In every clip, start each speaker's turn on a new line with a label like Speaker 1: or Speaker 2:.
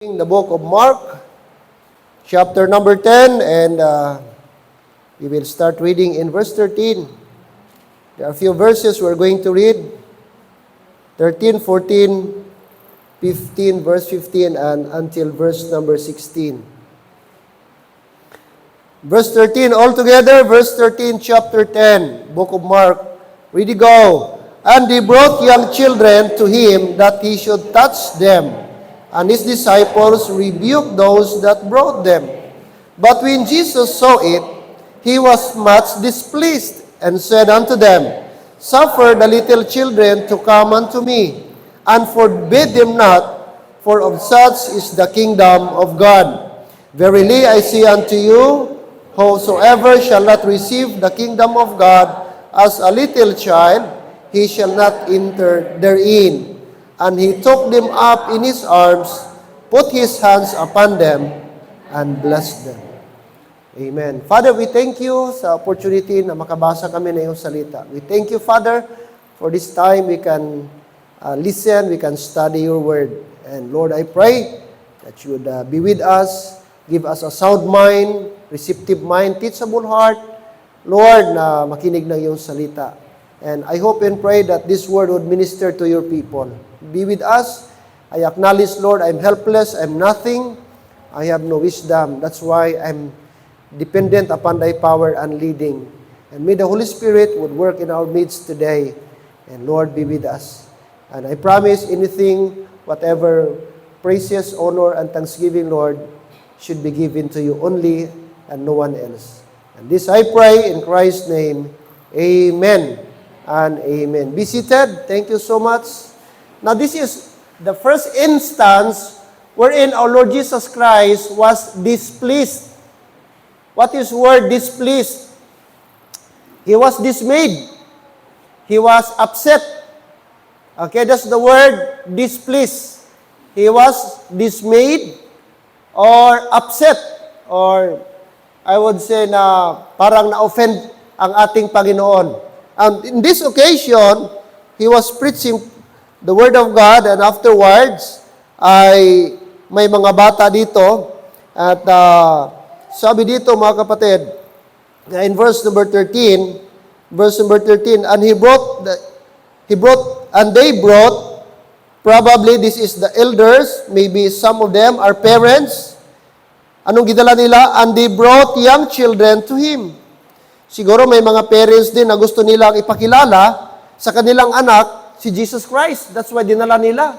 Speaker 1: The book of Mark, chapter number 10, and we will start reading in verse 13. There are a few verses we're going to read. 13, 14, 15, verse 15, and until verse number 16. Verse 13, altogether, verse 13, chapter 10, book of Mark. Ready, go. And he brought young children to him that he should touch them. And his disciples rebuked those that brought them. But when Jesus saw it, he was much displeased, and said unto them, Suffer the little children to come unto me, and forbid them not, for of such is the kingdom of God. Verily I say unto you, whosoever shall not receive the kingdom of God as a little child, he shall not enter therein. And he took them up in his arms, put his hands upon them, and blessed them. Amen. Father, we thank you sa opportunity na makabasa kami ng iyong salita. We thank you, Father, for this time we can listen, we can study your word. And Lord, I pray that you would be with us, give us a sound mind, receptive mind, teachable heart, Lord, na makinig ng iyong salita. And I hope and pray that this word would minister to your people. Be with us. I acknowledge, Lord, I'm helpless, I'm nothing, I have no wisdom. That's why I'm dependent upon thy power and leading. And may the Holy Spirit would work in our midst today. And Lord, be with us. And I promise anything, whatever praises, honor, and thanksgiving, Lord, should be given to you only and no one else. And this I pray in Christ's name. Amen and amen. Be seated. Thank you so much. Now, this is the first instance wherein our Lord Jesus Christ was displeased. What is word displeased? He was dismayed. He was upset. Okay, that's the word displeased. He was dismayed or upset, or I would say na parang na-offend ang ating Panginoon. And in this occasion, he was preaching the Word of God, and afterwards, ay may mga bata dito. At sabi dito, mga kapatid, in verse number 13, and they brought, probably this is the elders, maybe some of them are parents. Anong gidala nila? And they brought young children to him. Siguro may mga parents din na gusto nilang ipakilala sa kanilang anak si Jesus Christ. That's why dinala nila.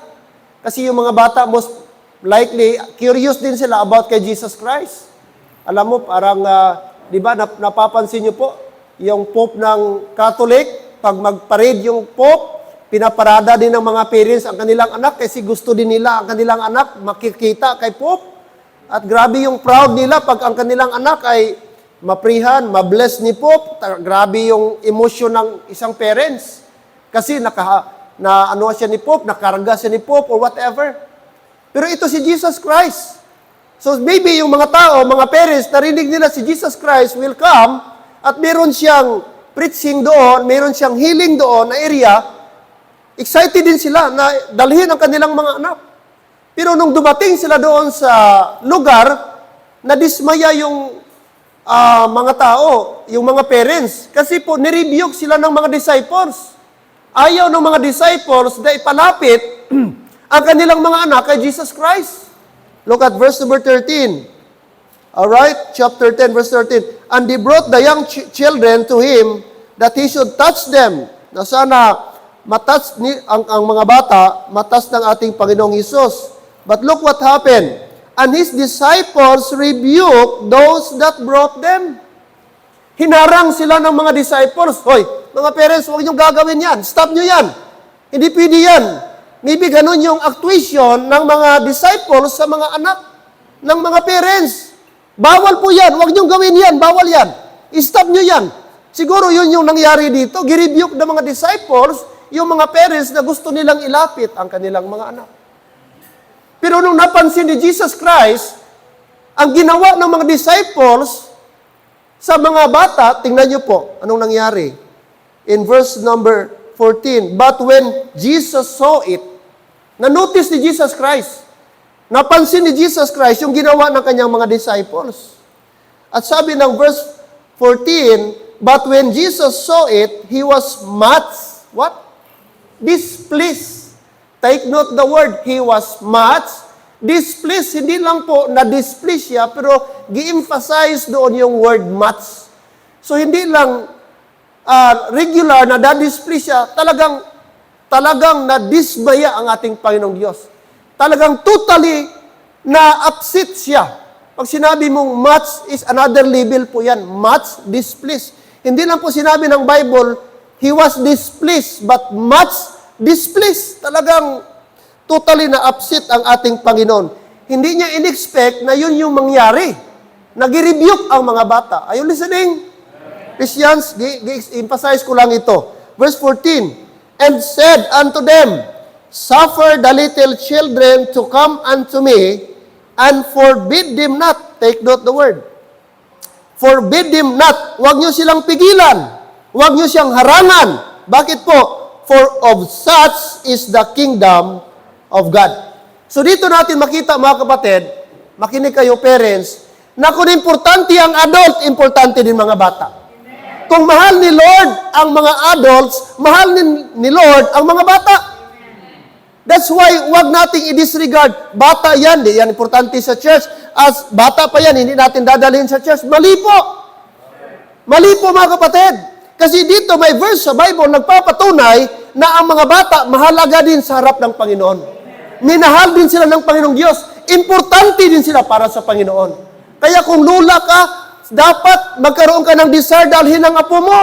Speaker 1: Kasi yung mga bata, most likely, curious din sila about kay Jesus Christ. Alam mo, parang, di ba, napapansin niyo po, yung Pope ng Catholic, pag mag-parade yung Pope, pinaparada din ng mga parents ang kanilang anak kasi gusto din nila ang kanilang anak makikita kay Pope. At grabe yung proud nila pag ang kanilang anak ay maprihan, mabless ni Pope. Grabe yung emotion ng isang parents. Kasi ano siya ni Pope, nakarga siya ni Pope or whatever. Pero ito si Jesus Christ. So maybe yung mga tao, mga parents, narinig nila si Jesus Christ will come at meron siyang preaching doon, meron siyang healing doon na area. Excited din sila na dalhin ang kanilang mga anak. Pero nung dumating sila doon sa lugar, nadismaya yung mga tao, yung mga parents. Kasi po, nirebuke sila ng mga disciples. Ayaw ng mga disciples na ipalapit ang kanilang mga anak kay Jesus Christ. Look at verse number 13. Alright, chapter 10, verse 13. And they brought the young children to him that he should touch them. Na sana matouch ang mga bata, matouch ng ating Panginoong Hesus. But look what happened. And his disciples rebuked those that brought them. Hinarang sila ng mga disciples. Hoy, mga parents, huwag niyong gagawin yan. Stop niyo yan. Hindi pwede yan. Maybe ganun yung actuation ng mga disciples sa mga anak ng mga parents. Bawal po yan. Huwag niyong gawin yan. Bawal yan. I-stop niyo yan. Siguro yun yung nangyari dito. Girebuke ng mga disciples yung mga parents na gusto nilang ilapit ang kanilang mga anak. Pero nung napansin ni Jesus Christ, ang ginawa ng mga disciples sa mga bata, tingnan niyo po, anong nangyari? In verse number 14, but when Jesus saw it, na-notice ni Jesus Christ, Napansin ni Jesus Christ yung ginawa ng kanyang mga disciples. At sabi ng verse 14, but when Jesus saw it, he was much, what? Displeased. Take note the word, he was much displeased. Hindi lang po na-displeased siya, pero gi-emphasize doon yung word much. So hindi lang regular na na-displeased siya, talagang na-dismaya ang ating Panginoong Diyos. Talagang totally na-upset siya. Pag sinabi mong much is another level po yan. Much displeased. Hindi lang po sinabi ng Bible, he was displeased, but much displeased. Talagang totally na-upset ang ating Panginoon. Hindi niya in-expect na yun yung mangyari. Nag-rebuke ang mga bata. Are you listening? Christians, emphasize ko lang ito. Verse 14, and said unto them, suffer the little children to come unto me, and forbid them not. Take note the word. Forbid them not. Huwag nyo silang pigilan. Huwag nyo siyang harangan. Bakit po? For of such is the kingdom of God. So dito natin makita, mga kapatid, makinig kayo parents, na kung importante ang adult, importante din mga bata. Kung mahal ni Lord ang mga adults, mahal ni Lord ang mga bata. That's why wag nating i-disregard. Bata yan, di yan importante sa church. As bata pa yan, hindi natin dadalhin sa church. Mali po. Mali po mga kapatid. Kasi dito may verse sa Bible nagpapatunay na ang mga bata mahalaga din sa harap ng Panginoon. Minahal din sila ng Panginoong Diyos. Importante din sila para sa Panginoon. Kaya kung lula ka, dapat magkaroon ka ng desire dalhin ang apo mo.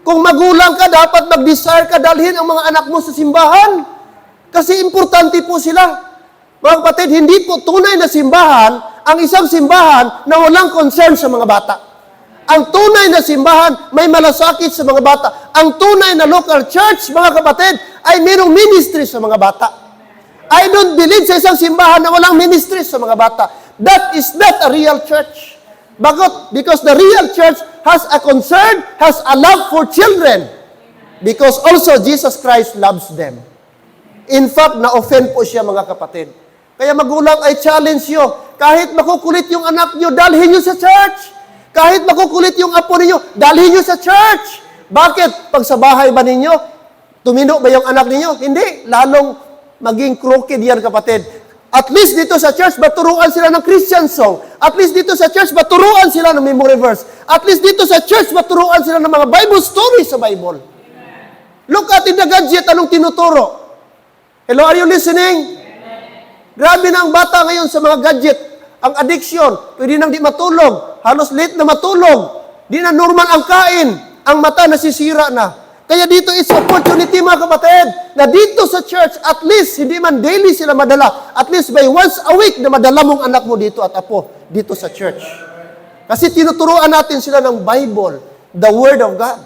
Speaker 1: Kung magulang ka, dapat mag-desire ka dalhin ang mga anak mo sa simbahan. Kasi importante po sila. Mga kapatid, hindi po tunay na simbahan ang isang simbahan na walang concern sa mga bata. Ang tunay na simbahan may malasakit sa mga bata. Ang tunay na local church, mga kapatid, ay mayroong ministry sa mga bata. I don't believe sa isang simbahan na walang ministry sa mga bata. That is not a real church. Bakit? Because the real church has a concern, has a love for children. Because also Jesus Christ loves them. In fact, na-offend po siya mga kapatid. Kaya magulang ay challenge nyo. Kahit makukulit yung anak nyo, dalhin nyo sa church. Kahit makukulit yung apo ninyo, dalhin nyo sa church. Bakit? Pag sa bahay ba ninyo, tumino ba yung anak ninyo? Hindi. Lalong maging crooked yan kapatid. At least dito sa church, baturuan sila ng Christian song. At least dito sa church, baturuan sila ng memory verse. At least dito sa church, baturuan sila ng mga Bible stories sa Bible. Look at the gadget, anong tinuturo? Hello, are you listening? Grabe na ang bata ngayon sa mga gadget. Ang addiction, pwede nang di matulog. Halos late na matulog. Di na normal ang kain. Ang mata nasisira na. Kaya dito is opportunity mga kapatid, na dito sa church, at least, hindi man daily sila madala, at least by once a week na madala mong anak mo dito at apo, dito sa church. Kasi tinuturuan natin sila ng Bible, the Word of God.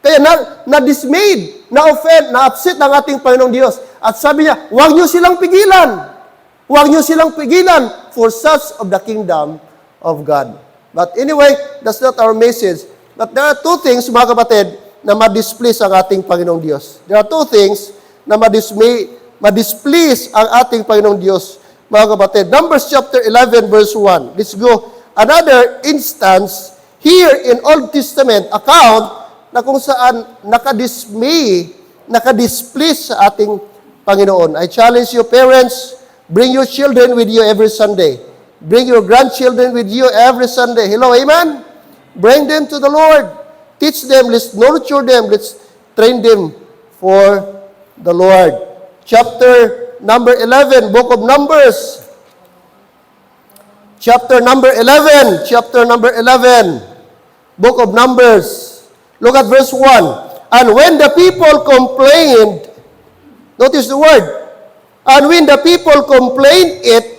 Speaker 1: Kaya na-dismayed, na-offend, na-upset ang ating Panginoong Diyos. At sabi niya, huwag niyo silang pigilan. Huwag niyo silang pigilan for such of the kingdom of God. But anyway, that's not our message. But there are two things, mga kapatid, na ma-displease ang ating Panginoong Diyos. There are two things na ma-displease ang ating Panginoong Diyos, mga kapatid. Numbers chapter 11, verse 1. Let's go. Another instance here in Old Testament account na kung saan nakadisplease sa ating Panginoon. I challenge you, parents, bring your children with you every Sunday. Bring your grandchildren with you every Sunday. Hello, amen? Bring them to the Lord. Teach them, let's nurture them, let's train them for the Lord. Chapter number 11, book of Numbers. Chapter number 11, book of Numbers. Look at verse 1. And when the people complained, notice the word, and when the people complained, it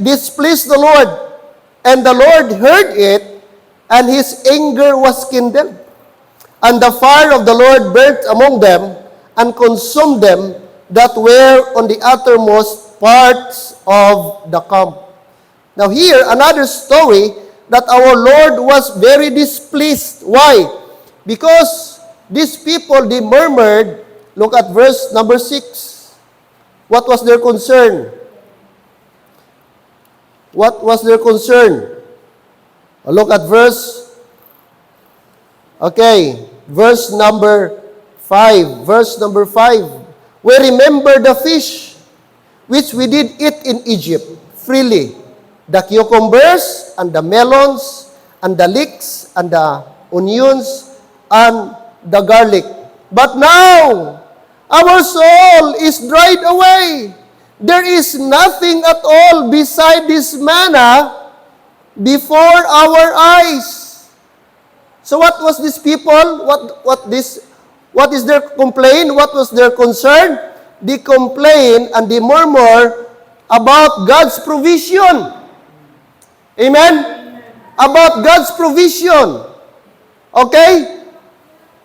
Speaker 1: displeased the Lord. And the Lord heard it, and his anger was kindled. And the fire of the Lord burnt among them, and consumed them that were on the uttermost parts of the camp. Now here, another story that our Lord was very displeased. Why? Because these people, they murmured. Look at verse number 6. What was their concern? What was their concern? Look at verse number 5. Verse number 5. We remember the fish which we did eat in Egypt freely, the cucumbers and the melons and the leeks and the onions and the garlic. But now our soul is dried away. There is nothing at all beside this manna before our eyes. So what was this people? What is their complaint? What was their concern? They complain and they murmur about God's provision. Amen? About God's provision. Okay?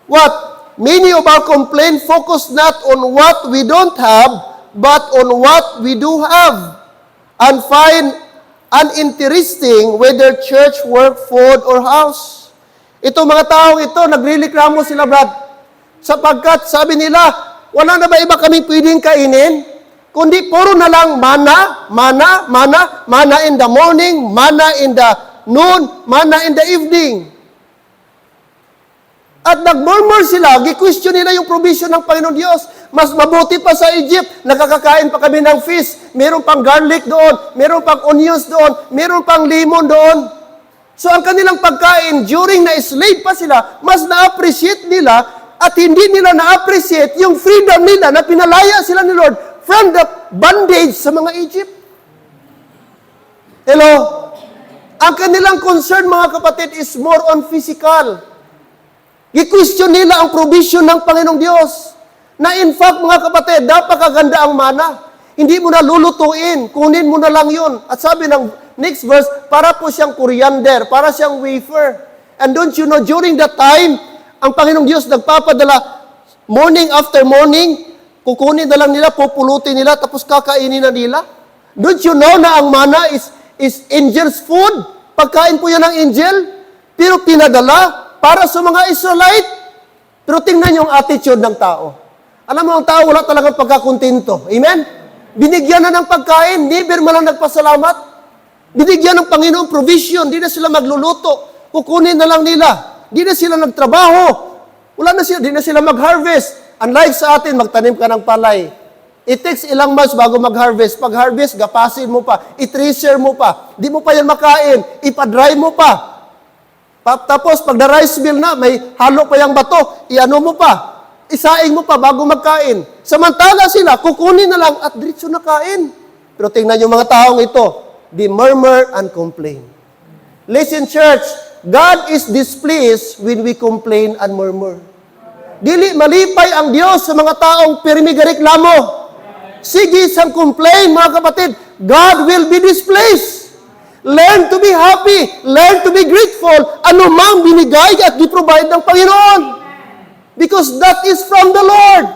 Speaker 1: What? Many of our complaint focus not on what we don't have, but on what we do have, and find uninteresting whether church work, food, or house. Ito mga taong ito, naglilikramo sila, Brad, sapagkat sabi nila, wala na ba iba kami pwedeng kainin? Kundi puro na lang mana in the morning, mana in the noon, mana in the evening. At nagmurmur sila, gi-question nila yung provision ng Panginoon Diyos. Mas mabuti pa sa Egypt, nakakakain pa kami ng fish, meron pang garlic doon, meron pang onions doon, meron pang lemon doon. So ang kanilang pagkain, during na slave pa sila, mas na-appreciate nila at hindi nila na-appreciate yung freedom nila na pinalaya sila ni Lord from the bondage sa mga Egypt. Hello? Ang kanilang concern, mga kapatid, is more on physical. I-question nila ang provision ng Panginoong Diyos. Na in fact, mga kapatid, napakaganda ang mana. Hindi mo na lulutuin, kunin mo na lang yun. At sabi ng next verse, para po siyang coriander, para siyang wafer. And don't you know, during that time, ang Panginoong Diyos nagpapadala, morning after morning, kukunin na lang nila, pupulutin nila, tapos kakainin na nila. Don't you know na ang mana is angel's food? Pagkain po yan ng angel, pero pinadala para sa mga Israelite. Pero tingnan yung attitude ng tao. Alam mo, ang tao wala talagang pagkakontento. Amen? Binigyan na ng pagkain, never man lang nagpasalamat. Binigyan ng Panginoon provision, di na sila magluluto. Kukunin na lang nila. Di na sila nagtrabaho. Di na sila mag-harvest. Unlike sa atin, magtanim ka ng palay. It takes ilang months bago mag-harvest. Pag-harvest, gapasin mo pa. I-treasure mo pa. Di mo pa yan makain. Ipa-dry mo pa. Tapos, pag na-rice mill na, may halo pa yung bato, i-ano mo pa, isaing mo pa bago magkain. Samantala sila, kukunin na lang at diretso na kain. Pero tingnan yung mga taong ito, they murmur and complain. Listen, church, God is displeased when we complain and murmur. Dili malipay ang Diyos sa mga taong pirmigareklamo. Sige sang complain, mga kapatid, God will be displeased. Learn to be happy. Learn to be grateful. Ano mang binigay at di-provide ng Panginoon. Because that is from the Lord.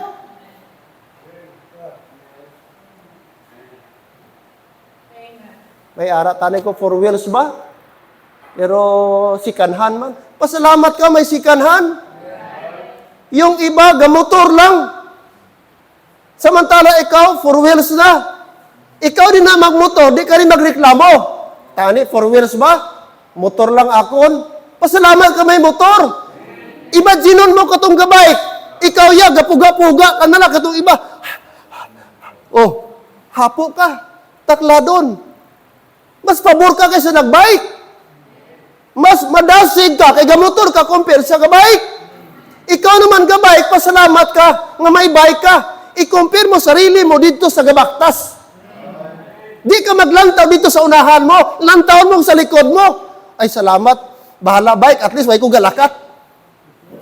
Speaker 1: May ara, tanay ko, 4 wheels ba? Pero sikanhan man. Pasalamat ka, may sikanhan. Yung iba, gamotor lang. Samantala ikaw, 4 wheels na. Ikaw din na magmotor, di ka rin magreklamo. Tani, 4 wheels ba? Motor lang akon. Pasalamat ka may motor. Imagine mo katong gabike. Ikaw ya, gapuga-puga ka na lang katong iba. Oh, hapo ka. Takla doon. Mas pabor ka kaysa nagbike. Mas madasig ka kay gamotor ka compare sa gabike. Ikaw naman gabike, pasalamat ka nga may bike ka. I-compare mo sarili mo dito sa gabaktas. Di ka maglantaw dito sa unahan mo. Lantaw mo sa likod mo. Ay, salamat. Bahala bike. At least, may ko galakat.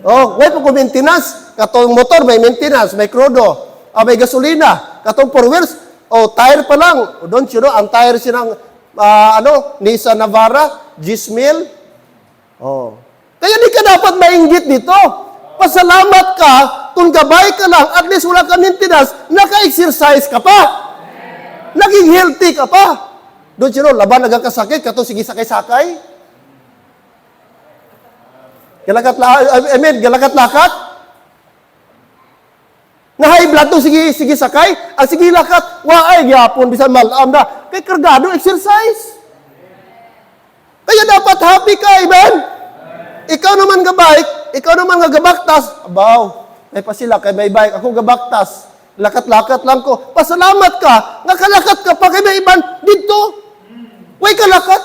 Speaker 1: Oh, may po ko maintenance. Katong motor, may maintenance. May krodo. May gasolina. Katong 4 wheels. Oh, tire pa lang. Don't you know, ang tire siya ng, Nissan Navara, Gismil. Oh. Kaya di ka dapat mainggit dito. Pasalamat ka, kung gabay ka lang, at least wala ka maintenance, naka-exercise ka pa. Naging healthy ka pa. Don't you know, laban nagkakasakit, kato sige sakay-sakay. Galakat-lakat. Na high blood to, sige sakay. Ang sige lakat, waay, gyapon, bisan malam na. Kay kargado, exercise. Kaya dapat happy ka, amen? Ikaw naman gabike, ikaw naman nga gabaktas. Abaw, may pasila kay may bike, ako gabaktas. Lakat-lakat lang ko. Pasalamat ka, nga kalakat ka pa kay may iban dito. Way kalakat.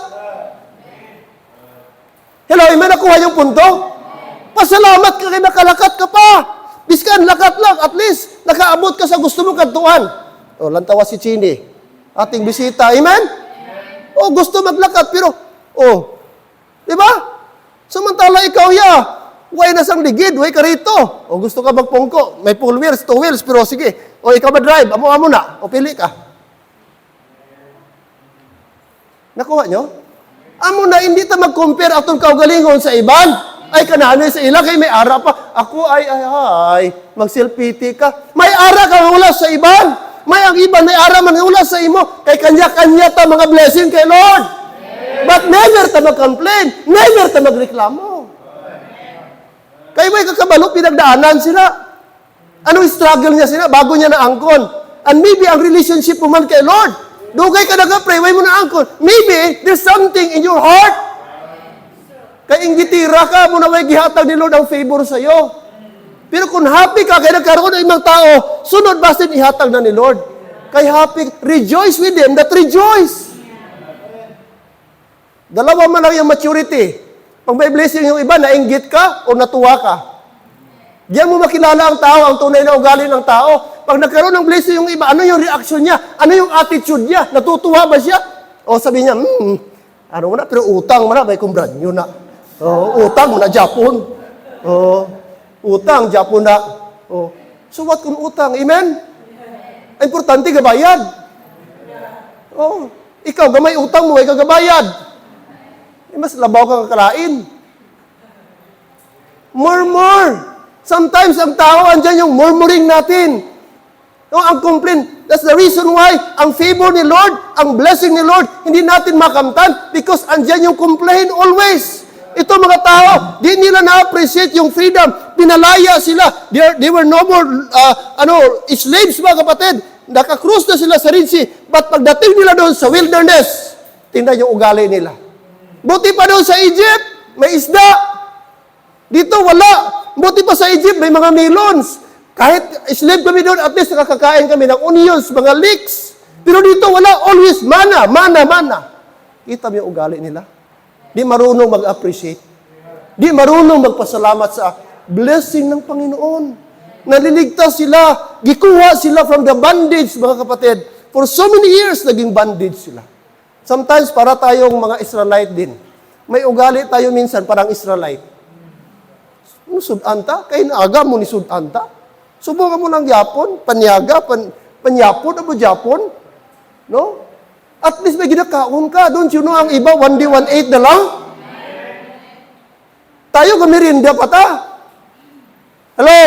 Speaker 1: Hello, amen, nakuha yung punto? Pasalamat ka kay nakalakat ka pa. Biskan, lakat lang, at least, nakaabot ka sa gusto mong kantuan. O, lantawa si Chini. Ating bisita, amen? O, gusto maglakat, pero, di ba? Samantala ikaw, way na sang ligid, way ka rito. O, gusto ka magpungko, may 4 wheels, 2 wheels, pero sige. O, ikaw ba-drive, amo na, o pili ka. Nakuha nyo? Amo na, hindi ta mag-compare atong kaugalingon sa iban. Ay, kanano sa ila, kay may ara pa. Ako, ay, mag-self-pity ka. May ara ka ulas sa iban. May ang iban, may ara man ulas sa imo. Kay kanya-kanya ta mga blessing kay Lord. But never ta mag-complain. Never ta magreklamo. Kay may kakabalo, pinagdaanan sila. Anong struggle niya sila bago niya naangkon? And maybe ang relationship mo man kay Lord. Dugay ka nag-pray, way mo naangkon. Maybe there's something in your heart. Kaya inggitira ka, muna may gihatag ni Lord ang favor sa iyo. Pero kung happy ka, kaya nagkaroon ng ibang tao, sunod basin ihatag na ni Lord. Kaya happy, rejoice with them that rejoice. Dalawa man lang yung maturity. Pag may blessing yung iba, nainggit ka o natuwa ka. Diyan mo makilala ang tao, ang tunay na ugali ng tao. Pag nagkaroon ng blessing yung iba, ano yung reaction niya? Ano yung attitude niya? Natutuwa ba siya? O sabi niya, ano mo na, pero utang mo na, may kumbranyo na. Utang mo na, Japon. Utang, Japon na. So what kung utang? Amen? Importante, gabayad. Ikaw, gamay utang mo, ay kagabayad. Mas labaw kang kalain. Murmur. Sometimes ang tao, andyan yung murmuring natin. Ang complaint. That's the reason why ang favor ni Lord, ang blessing ni Lord, hindi natin makamtan because andyan yung complaint always. Ito mga tao, di nila na-appreciate yung freedom. Pinalaya sila. They were no more slaves, mga kapatid. Nakakrus na sila sa Red Sea. But pagdating nila doon sa wilderness, tingnan yung ugali nila. Buti pa doon sa Egypt, may isda. Dito wala. Buti pa sa Egypt, may mga melons. Kahit slave kami doon, at least nakakakain kami ng onions, mga leeks. Pero dito wala. Always mana. Kita mo yung ugali nila. Di marunong mag-appreciate. Di marunong magpasalamat sa blessing ng Panginoon. Naliligtas sila. Gikuha sila from the bondage, mga kapatid. For so many years, naging bondage sila. Sometimes, para tayong mga Israelite din. May ugali tayo minsan parang Israelite. Sudanta? Kaya naaga mo ni Sudanta? Subukan mo ng Japon, panyaga, panyapon, abo Japon. No? At least may ginakaon ka. Don't you know ang iba, 1 day, 1/8 na lang? Tayo gamirinda pa ta. Hello?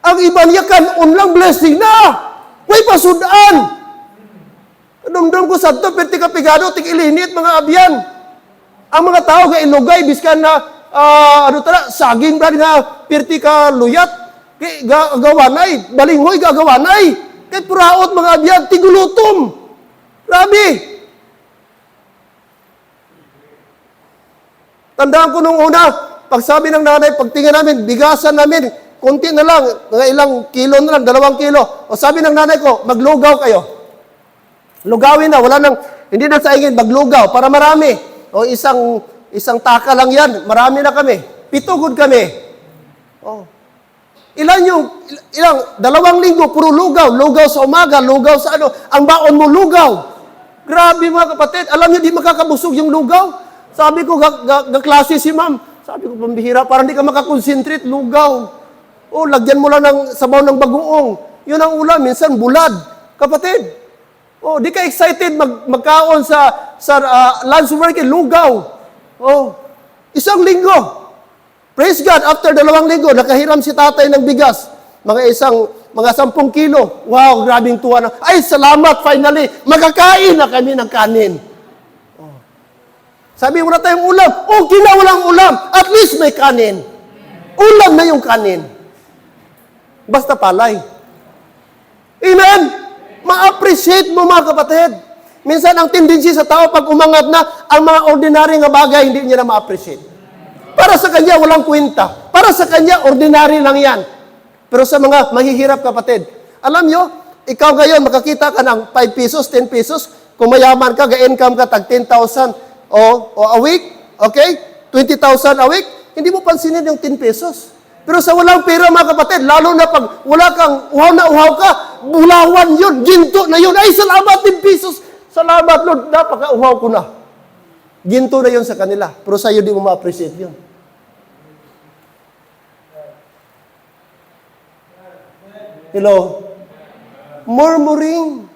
Speaker 1: Ang iba niya kanon lang blessing na. Way pasudaan. Dumdum ko sa ito, perti kapigado, tig-ilinit mga abyan. Ang mga tao ga ilugay, biskan na, saging ba nga, perti ka luyat, gagawanay, balinghoy gagawanay. Kahit puraot mga abyan, tigulutom. Grabe. Tandaan ko nung una, pag sabi ng nanay, pagtingin namin, bigasan namin, konti na lang, mga ilang kilo na lang, 2 kilo. O sabi ng nanay ko, maglugaw kayo. Lugawin na, wala nang, hindi na sa ingin, maglugaw, para marami. O isang taka lang yan, marami na kami. 7 good kami. Ilang 2 linggo, puro lugaw. Lugaw sa umaga, lugaw sa ang baon mo lugaw. Grabe mga kapatid, alam niyo, di makakabusog yung lugaw. Sabi ko, klase si ma'am. Sabi ko, pambihira, parang di ka makakonsentrate, lugaw. Lagyan mo lang ng sabaw ng bagoong. Yun ang ulam, minsan bulad. Kapatid, di ka excited magkaon sa lunch break, lugaw. 1 linggo. Praise God, after 2 linggo, nakahiram si tatay ng bigas. Mga 10 kilo. Wow, grabing tuwa na. Ay, salamat, finally. Magkakain na kami ng kanin. Sabi mo na tayong ulam. Okay na walang ulam. At least may kanin. Ulam na yung kanin. Basta palay. Amen? Ma-appreciate mo mga kapatid. Minsan ang tendency sa tao pag umangat na, ang mga ordinary nga bagay, hindi niya na ma-appreciate. Para sa kanya, walang kwenta. Para sa kanya, ordinary lang yan. Pero sa mga mahihirap kapatid, alam nyo, ikaw ngayon, makakita ka ng 5 pesos, 10 pesos, kung mayaman ka, ga-income ka, tag 10,000 o a week, okay? 20,000 a week, hindi mo pansinin yung 10 pesos. Pero sa walang pera mga kapatid, lalo na pag wala kang uhaw na uhaw ka, bulawan yun, ginto na yun. Ay, salamat 10 pesos. Salamat Lord, napaka-uhaw ko na. Ginto na yun sa kanila. Pero sa iyo, di mo ma-appreciate yun. Hello? Murmuring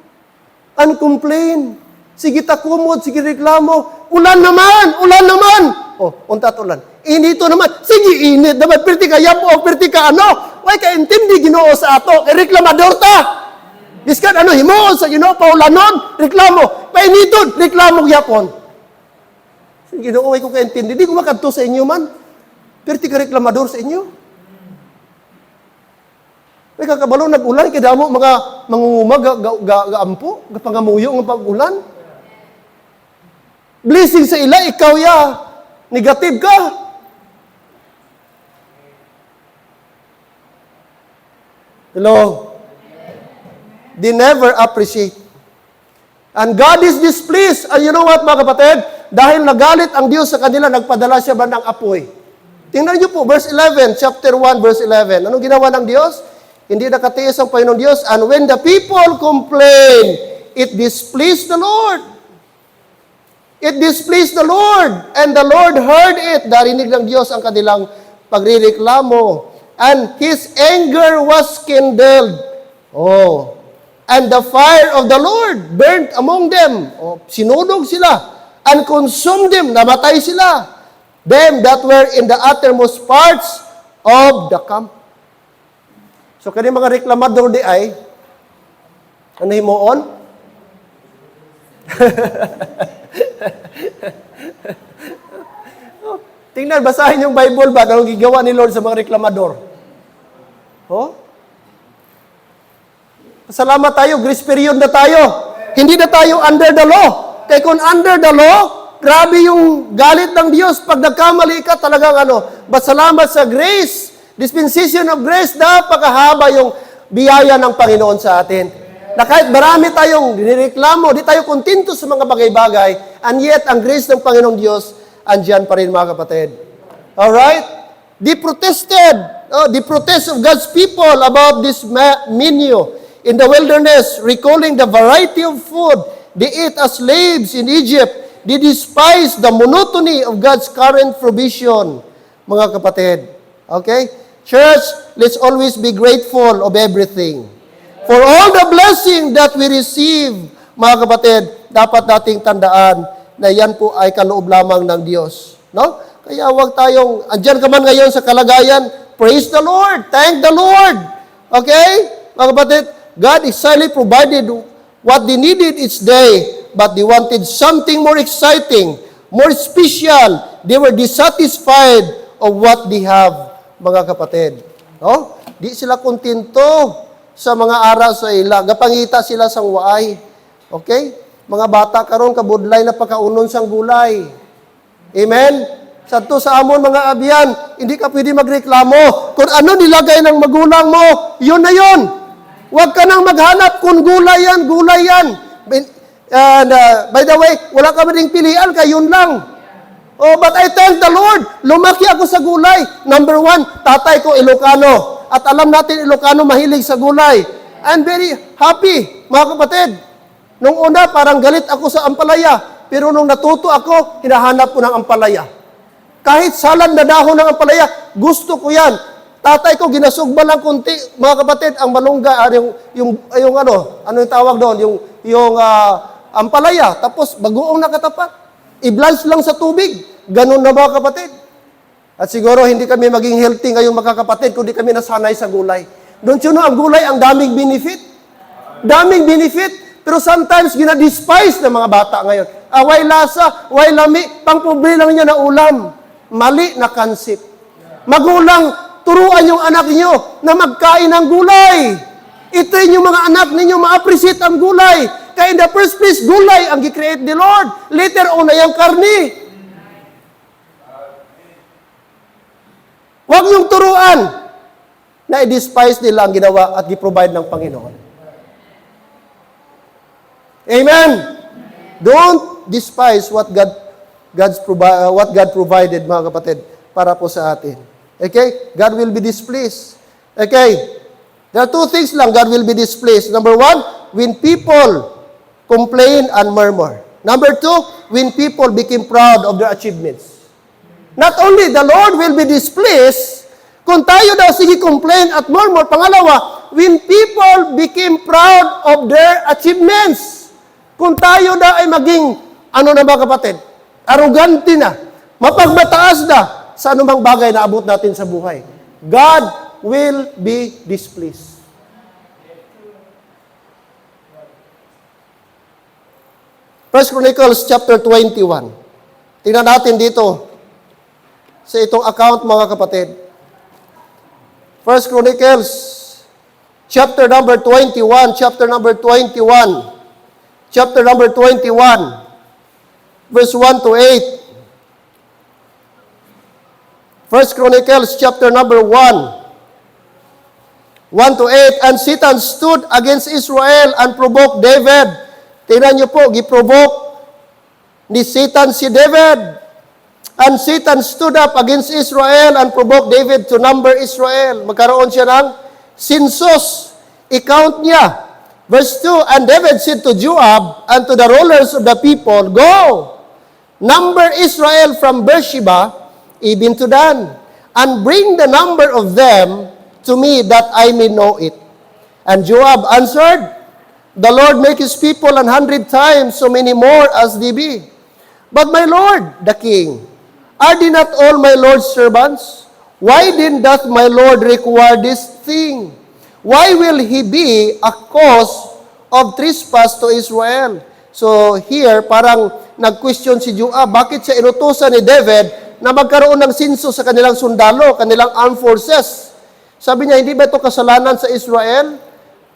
Speaker 1: and complain. Sige takumod, sige reklamo. Ulan naman! Ulan naman! Oh, untat ulan. Inito naman. Sige, init naman. Perti ka yapo o perti ka ano. Way ka intindi Ginoo sa ato. E reklamador ta. Biskan ano, himuon sa Ginoo, paulanon, reklamo. Painiton, reklamo yapon. Sige, Ginoo, way ko ka intindi. Di ko makadto sa inyo man. Perti ka reklamador sa inyo. May kakabalo nag-ulan, kaya mo mga mangunguma, gaampo, gapangamuyo ng pag-ulan. Blessing sa ila, ikaw ya, negative ka. Hello? They never appreciate. And God is displeased. And you know what, mga kapatid? Dahil nagalit ang Diyos sa kanila, nagpadala siya ba ng apoy? Tingnan niyo po, verse 11, chapter 1, verse 11. Anong ginawa ng Diyos? Hindi nakatiis ang Panginoon Diyos. And when the people complain, it displeased the Lord. It displeased the Lord. And the Lord heard it. Narinig ng Diyos ang kanilang pagrireklamo. And His anger was kindled. Oh. And the fire of the Lord burnt among them. Oh, sinunog sila. And consumed them. Namatay sila. Them that were in the uttermost parts of the camp. So, kani mga reklamador di ay, ano himuon? Tingnan, basahin yung Bible ba? Anong gigawa ni Lord sa mga reklamador? Oh? Salamat tayo, grace period na tayo. Hindi na tayo under the law. Kaya kung under the law, grabe yung galit ng Diyos. Pag nagkamali ka, talagang ano, but salamat sa grace, dispensation of grace, napakahaba yung biyaya ng Panginoon sa atin. Na kahit marami tayong nireklamo, di tayo kontento sa mga bagay-bagay, and yet, ang grace ng Panginoong Diyos, andyan pa rin mga kapatid. Alright? They protested. The protest of God's people about this menu in the wilderness, recalling the variety of food they ate as slaves in Egypt. They despised the monotony of God's current provision, mga kapatid. Okay? Church, let's always be grateful of everything. For all the blessing that we receive, mga kapatid, dapat nating tandaan na yan po ay kaloob lamang ng Diyos. No? Kaya huwag tayong, andyan ka man ngayon sa kalagayan, praise the Lord, thank the Lord. Okay? Mga kapatid, God exactly provided what they needed each day, but they wanted something more exciting, more special. They were dissatisfied of what they have, mga kapatid. No? Di sila kontento sa mga ara sa ila. Gapangita sila sang waay. Okay? Mga bata karon kabudlay na pagkaunon sang gulay. Amen? Sadto sa amon mga abyan, hindi ka pwede magreklamo. Kung ano nilagay ng magulang mo, yun na yun. Huwag ka nang maghanap kung gulay yan, gulay yan. By the way, wala ka ba ding pilian, kaya yun lang. Oh, but I thank the Lord. Lumaki ako sa gulay. Number 1, tatay ko Ilocano. At alam natin Ilocano mahilig sa gulay. I'm very happy, mga kapatid. Nung una, parang galit ako sa ampalaya. Pero nung natuto ako, hinahanap ko ng ampalaya. Kahit salad na dahon ng ampalaya, gusto ko yan. Tatay ko, ginasugba lang kunti. Mga kapatid, ang malungga, yung ano yung tawag doon? Yung ampalaya. Tapos, bagoong nakatapat. I-blanch lang sa tubig. Ganun na mga kapatid. At siguro hindi kami maging healthy ngayong mga kapatid kung di kami nasanay sa gulay. Don't you know, ang gulay, ang daming benefit. Daming benefit. Pero sometimes, ginadespise ng mga bata ngayon. Way lasa, way lami, pang pobre lang niya na ulam. Mali na kansip. Magulang, turuan yung anak niyo na magkain ng gulay. Ito yung mga anak ninyo ma-appreciate ang gulay. Kaya in the first place, gulay ang gi-create ni Lord. Later on na yung karni. Huwag yung turuan na i-despise nila ang ginawa at gi-provide ng Panginoon. Amen? Don't despise what God provided, mga kapatid, para po sa atin. Okay? God will be displeased. Okay? There are two things lang God will be displeased. Number one, when people complain and murmur. Number two, when people become proud of their achievements. Not only the Lord will be displeased, kung tayo daw sige complain at murmur. Pangalawa, when people became proud of their achievements. Kung tayo daw ay maging, ano na ba kapatid? Arrogante na, mapagbataas na sa anumang bagay na abot natin sa buhay. God will be displeased. First Chronicles chapter 21. Tingnan natin dito sa itong account, mga kapatid. First Chronicles chapter number 21, verse 1 to 8. First Chronicles chapter number 1 to 8. And Satan stood against Israel and provoked David. Tingnan niyo po, giprovoke ni Satan si David. And Satan stood up against Israel and provoked David to number Israel. Magkaroon siya ng census. I-count niya. Verse 2, and David said to Joab and to the rulers of the people, go, number Israel from Beersheba even to Dan, and bring the number of them to me that I may know it. And Joab answered, the Lord make his people 100 times so many more as they be. But my Lord, the king, are they not all my Lord's servants? Why then doth my Lord require this thing? Why will he be a cause of trespass to Israel? So here, parang nag-question si Joab, bakit siya inutusan ni David na magkaroon ng sinso sa kanilang sundalo, kanilang armed forces? Sabi niya, hindi ba ito kasalanan sa Israel?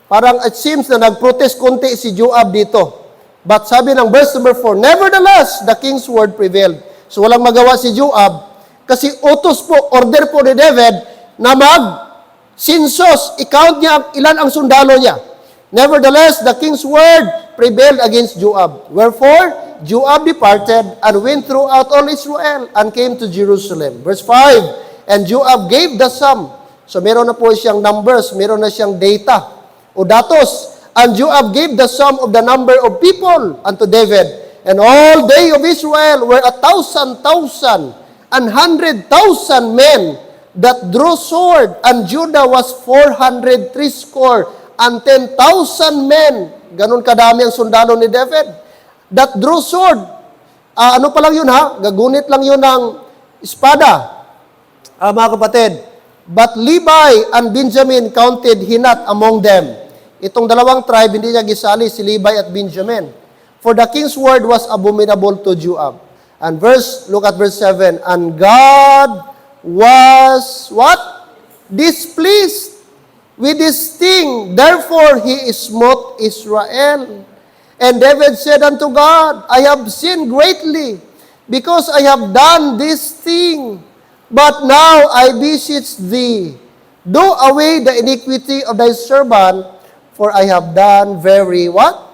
Speaker 1: Parang it seems na nag-protest konti si Joab dito. But sabi ng verse number 4, nevertheless, the king's word prevailed. So walang magawa si Joab kasi utos po, order po ni David na mag-sinsos, i-count niya ilan ang sundalo niya. Nevertheless, the king's word prevailed against Joab. Wherefore, Joab departed and went throughout all Israel and came to Jerusalem. Verse 5, and Joab gave the sum. So meron na po siyang numbers, meron na siyang data o datos. And Joab gave the sum of the number of people unto David. And all they of Israel were 1,000,000 and 100,000 men that drew sword. And Judah was 400 threescore and 10,000 men. Ganun kadami ang sundalo ni David. That drew sword. Ano pa lang yun ha? Gagunit lang yun ng espada. Mga kapatid. But Levi and Benjamin counted he not among them. Itong dalawang tribe, hindi niya gisali si Levi at Benjamin. For the king's word was abominable to Joab. And look at verse 7. And God was, what? Displeased with this thing. Therefore, he smote Israel. And David said unto God, I have sinned greatly, because I have done this thing. But now I beseech thee, do away the iniquity of thy servant, for I have done very, what?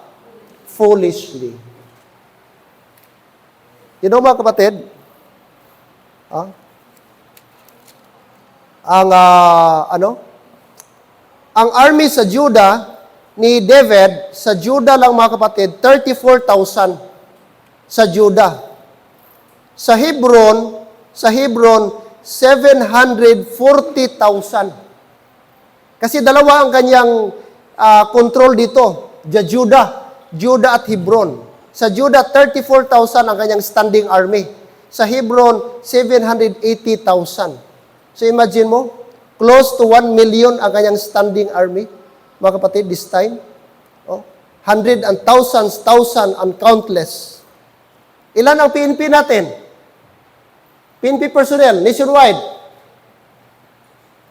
Speaker 1: Foolishly. You know, mga kapatid, ang army sa Judah ni David, sa Judah lang mga kapatid, 34,000 sa Judah. Sa Hebron, 740,000. Kasi dalawa ang kanyang control dito, Judah at Hebron. Sa Judah, 34,000 ang kanyang standing army. Sa Hebron, 780,000. So imagine mo, close to 1 million ang kanyang standing army, mga kapatid, this time. Hundred and thousands, and countless. Ilan ang PNP natin? PNP personnel, nationwide.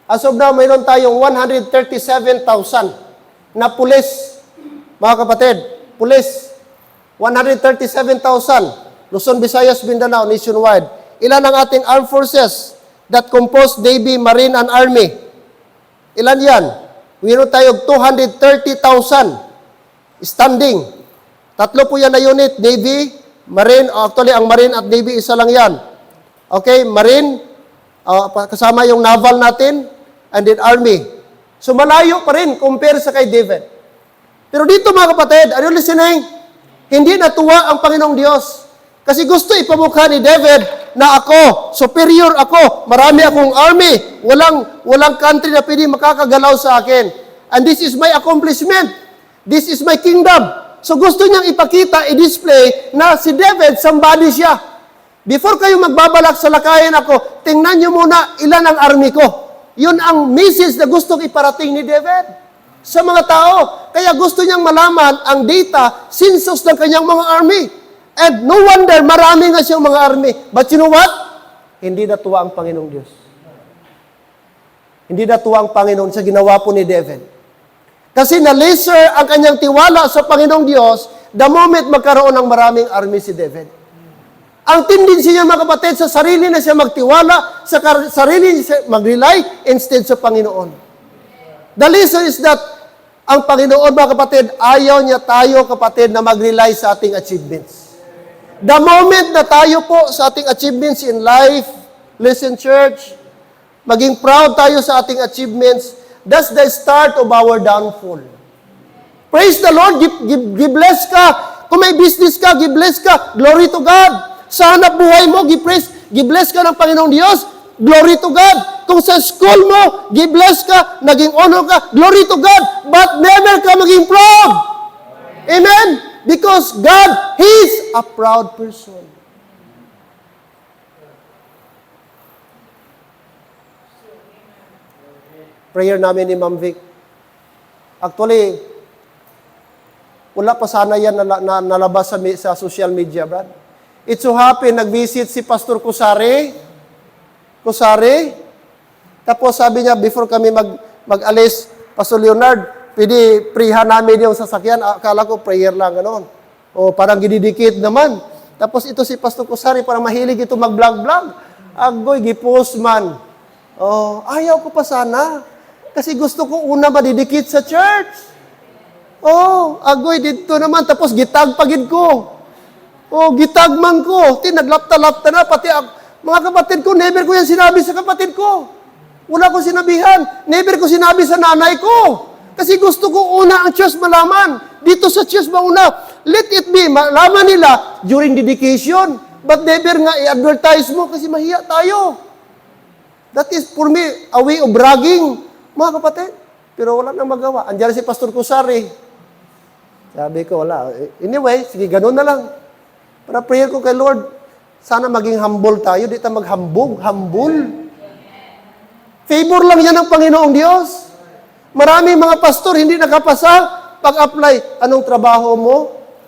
Speaker 1: As of now, mayroon tayong 137,000 na pulis. Mga kapatid, pulis. 137,000. Luzon, Visayas, Mindanao, nationwide. Ilan ang ating armed forces that compose Navy, Marine, and Army? Ilan yan? Mayroon tayong 230,000 standing. Tatlo po yan na unit, Navy, Marine, actually ang Marine at Navy, isa lang yan. Okay, Marine, kasama yung naval natin, and then Army. So malayo pa rin compare sa kay David. Pero dito mga kapatid, are you listening? Hindi natuwa ang Panginoong Diyos. Kasi gusto ipamukha ni David na ako, superior ako, marami akong army, walang country na pwede makakagalaw sa akin. And this is my accomplishment. This is my kingdom. So gusto niyang ipakita, i-display na si David, somebody siya. Before kayo magbabalak sa lakayan ako, tingnan niyo muna ilan ang army ko. Yun ang message na gustong iparating ni David sa mga tao. Kaya gusto niyang malaman ang data, census ng kanyang mga army. And no wonder, marami nga siyang mga army. But you know what? Hindi natuwa ang Panginoong Diyos. Hindi natuwa ang Panginoon sa ginawa po ni David. Kasi na-laser ang kanyang tiwala sa Panginoong Diyos the moment magkaroon ng maraming army si David. Ang tendency niya mga kapatid, sa sarili na siya magtiwala, sa sarili niya mag-rely instead sa Panginoon. The reason is that ang Panginoon mga kapatid, ayaw niya tayo kapatid na mag-rely sa ating achievements. The moment na tayo po sa ating achievements in life, listen church, maging proud tayo sa ating achievements, that's the start of our downfall. Praise the Lord, give bless ka. Kung may business ka, give bless ka. Glory to God. Sa hanap buhay mo, give bless ka ng Panginoong Diyos. Glory to God. Kung sa school mo, give bless ka, naging honor ka. Glory to God. But never ka maging proud. Amen? Because God, He is a proud person. Prayer namin ni Ma'am Vic. Actually, wala pa sana yan na nalabas sa social media, Brad. It so happen, nag-visit si Pastor Kusari. Tapos sabi niya, before kami mag-alis, Pastor Leonard, pwede prihan namin yung sasakyan. Akala ko prayer lang, gano'n. O parang gididikit naman. Tapos ito si Pastor Kusari, parang mahilig ito mag-vlog-vlog. Agoy, gipos man. Oh, ayaw ko pa sana. Kasi gusto ko una madidikit sa church. Oh, agoy dito naman. Tapos gitag pagid ko. Oh, gitag man ko. Naglapta-lapta na. Pati mga kapatid ko, never ko yan sinabi sa kapatid ko. Wala ko sinabihan. Never ko sinabi sa nanay ko. Kasi gusto ko una ang church malaman. Dito sa church mauna. Let it be. Malaman nila during dedication. But never nga i-advertise mo kasi mahiya tayo. That is for me a way of bragging. Mga kapatid. Pero wala nang magawa. Andiyan si Pastor Kusari. Sabi ko, wala. Anyway, sige, ganun na lang. Para prayer ko kay Lord, sana maging humble tayo. Di tayo maghambog. Humble. Favor lang yan ng Panginoong Diyos. Maraming mga pastor hindi nakapasa. Pag-apply, anong trabaho mo?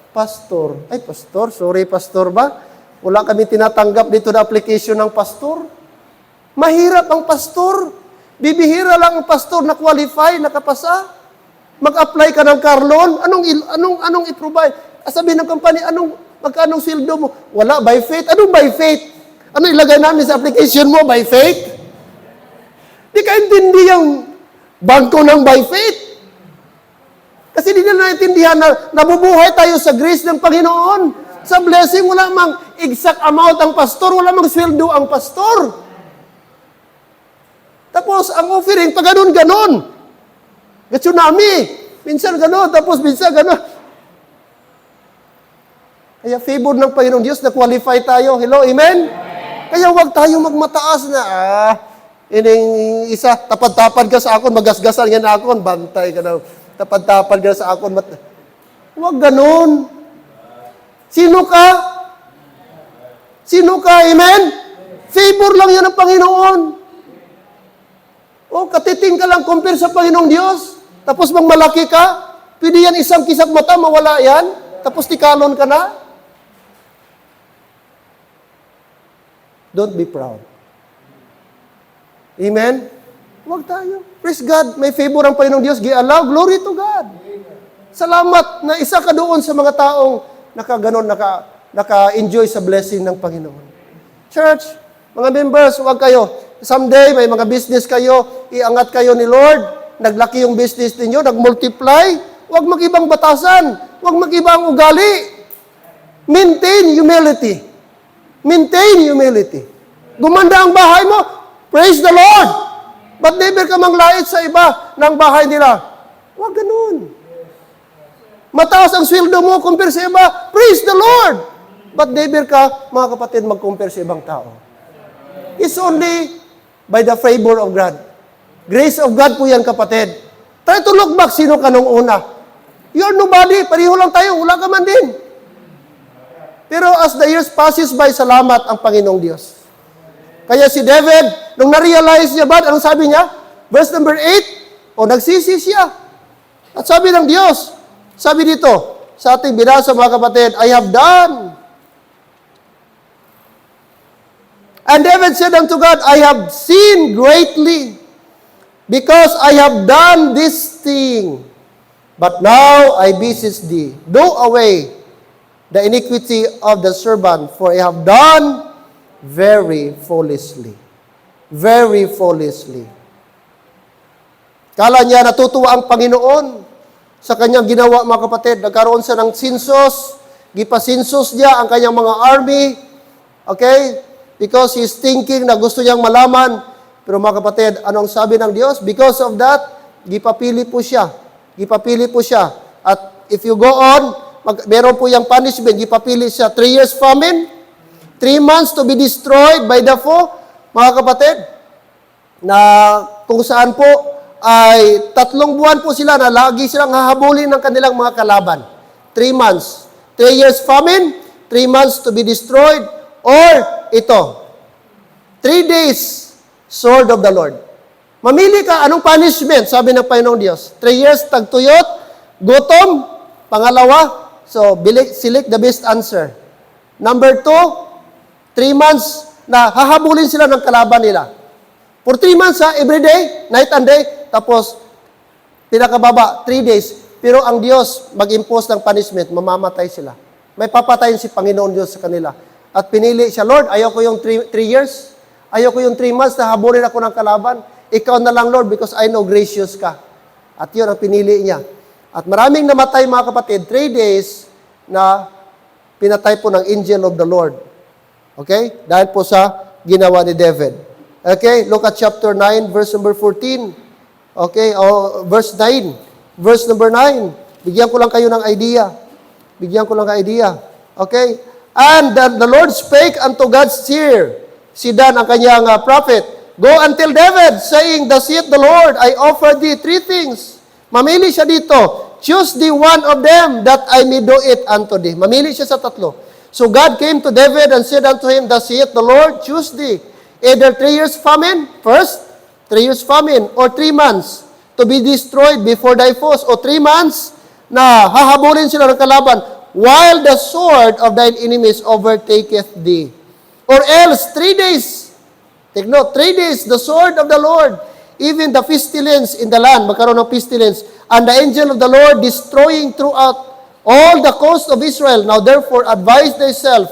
Speaker 1: Pastor. Ay, pastor. Sorry, pastor ba? Wala kami tinatanggap dito na application ng pastor. Mahirap ang pastor. Bibihira lang ang pastor na qualify, nakapasa. Mag-apply ka ng car loan. Anong i-provide? Sabihin ng company, magkanong sildo mo? Wala, by faith. Anong by faith? Ano ilagay namin sa application mo? By faith? Di ka intindi yung bangko ng by faith. Kasi di na naintindihan na nabubuhay tayo sa grace ng Panginoon. Sa blessing, wala mang exact amount ang pastor, wala mang sweldo ang pastor. Tapos, ang offering, pag ganun-ganon. Tsunami. Minsan ganon, tapos minsan ganon. Kaya favor ng Panginoong Diyos na qualify tayo. Hello, amen? Kaya huwag tayo magmataas na, ining isa, tapad-tapad ka sa akon, magasgasan nga na akon, bantay ka na, tapad-tapad ka sa akon. Huwag ganon. Sino ka? Sino ka, amen? Favor lang yan ng Panginoon. O, katiting ka lang compare sa Panginoong Diyos. Tapos malaki ka. Pwede yan isang kisap mata, mawala yan. Tapos tikalon ka na. Don't be proud. Amen? Huwag tayo. Praise God, may favor ang Panginoong Diyos. Gi-allow, glory to God. Salamat na isa ka doon sa mga taong naka-enjoy sa blessing ng Panginoon. Church, mga members, huwag kayo. Someday, may mga business kayo, iangat kayo ni Lord, naglaki yung business ninyo, nag-multiply, huwag mag-ibang batasan, huwag mag-ibang ugali. Maintain humility. Maintain humility. Gumanda ang bahay mo, praise the Lord. But never ka manglait sa iba ng bahay nila. Huwag ganun. Mataas ang sweldo mo compare sa iba, praise the Lord. But never ka, mga kapatid, mag-compare sa ibang tao. It's only by the favor of God. Grace of God po yan, kapatid. Try to look back, sino ka nung una? You're nobody, pareho lang tayo, wala ka man din. Pero as the years passes by, salamat ang Panginoong Diyos. Kaya si David, nung na-realize niya ba, anong sabi niya? Verse number 8, nagsisi siya. At sabi ng Diyos, sabi dito, sa ating binasa mga kapatid, I have done. And David said unto God, I have sinned greatly, because I have done this thing. But now I beseech thee, do away the iniquity of the servant, for I have done very foolishly. Very foolishly. Kala niya natutuwa ang Panginoon sa kanyang ginawa, mga kapatid. Nagkaroon siya ng sinsos, gipasinsos niya ang kanyang mga army, okay? Because he's thinking na gusto niyang malaman. Pero mga kapatid, anong sabi ng Diyos? Because of that, gipapili po siya. Gipapili po siya. At if you go on, meron po yung punishment, gipapili siya. 3 years famine, 3 months to be destroyed by the foe, mga kapatid, na kung saan po ay 3 buwan po sila na lagi silang hahabulin ng kanilang mga kalaban. 3 months. 3 years famine, 3 months to be destroyed, or ito, 3 days, sword of the Lord. Mamili ka, anong punishment? Sabi ng Panginoong Diyos. 3 years, tagtuyot, gutom, pangalawa, so select the best answer. Number 2, 3 months na hahabulin sila ng kalaban nila. For 3 months, every day, night and day, tapos, pinakababa, 3 days. Pero ang Diyos, mag-impose ng punishment, mamamatay sila. May papatayin si Panginoon Diyos sa kanila. At pinili siya, Lord, ayaw ko yung 3 years. Ayaw ko yung 3 months na habulin ako ng kalaban. Ikaw na lang, Lord, because I know gracious ka. At yun ang pinili niya. At maraming namatay, mga kapatid, 3 days na pinatay po ng angel of the Lord. Okay? Dahil po sa ginawa ni David. Okay? Look at chapter 9, verse number 14. Okay, verse 9. Verse number 9. Bigyan ko lang kayo ng idea. Bigyan ko lang ng idea. Okay? And the Lord spake unto God's seer, si Dan ang kanyang prophet, go and tell David, saying, thus saith the Lord, I offer thee 3 things. Mamili siya dito. Choose thee one of them, that I may do it unto thee. Mamili siya sa 3. So God came to David and said unto him, thus saith the Lord, choose thee either 3 years famine, first, 3 years famine, or 3 months to be destroyed before thy foes, o 3 months na hahabulin sila ng kalaban, while the sword of thine enemies overtaketh thee. Or else, 3 days, take note, 3 days, the sword of the Lord, even the pestilence in the land, magkaroon ng pestilence, and the angel of the Lord destroying throughout all the coast of Israel. Now therefore advise thyself,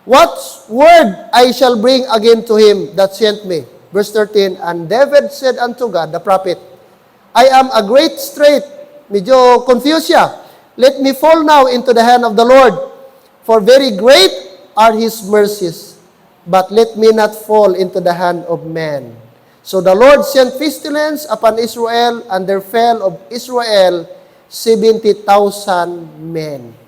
Speaker 1: what word I shall bring again to him that sent me. Verse 13, and David said unto God, the prophet, I am a great strait. Medyo confused siya. Let me fall now into the hand of the Lord, for very great are his mercies. But let me not fall into the hand of man. So the Lord sent pestilence upon Israel, and there fell of Israel 70,000 men.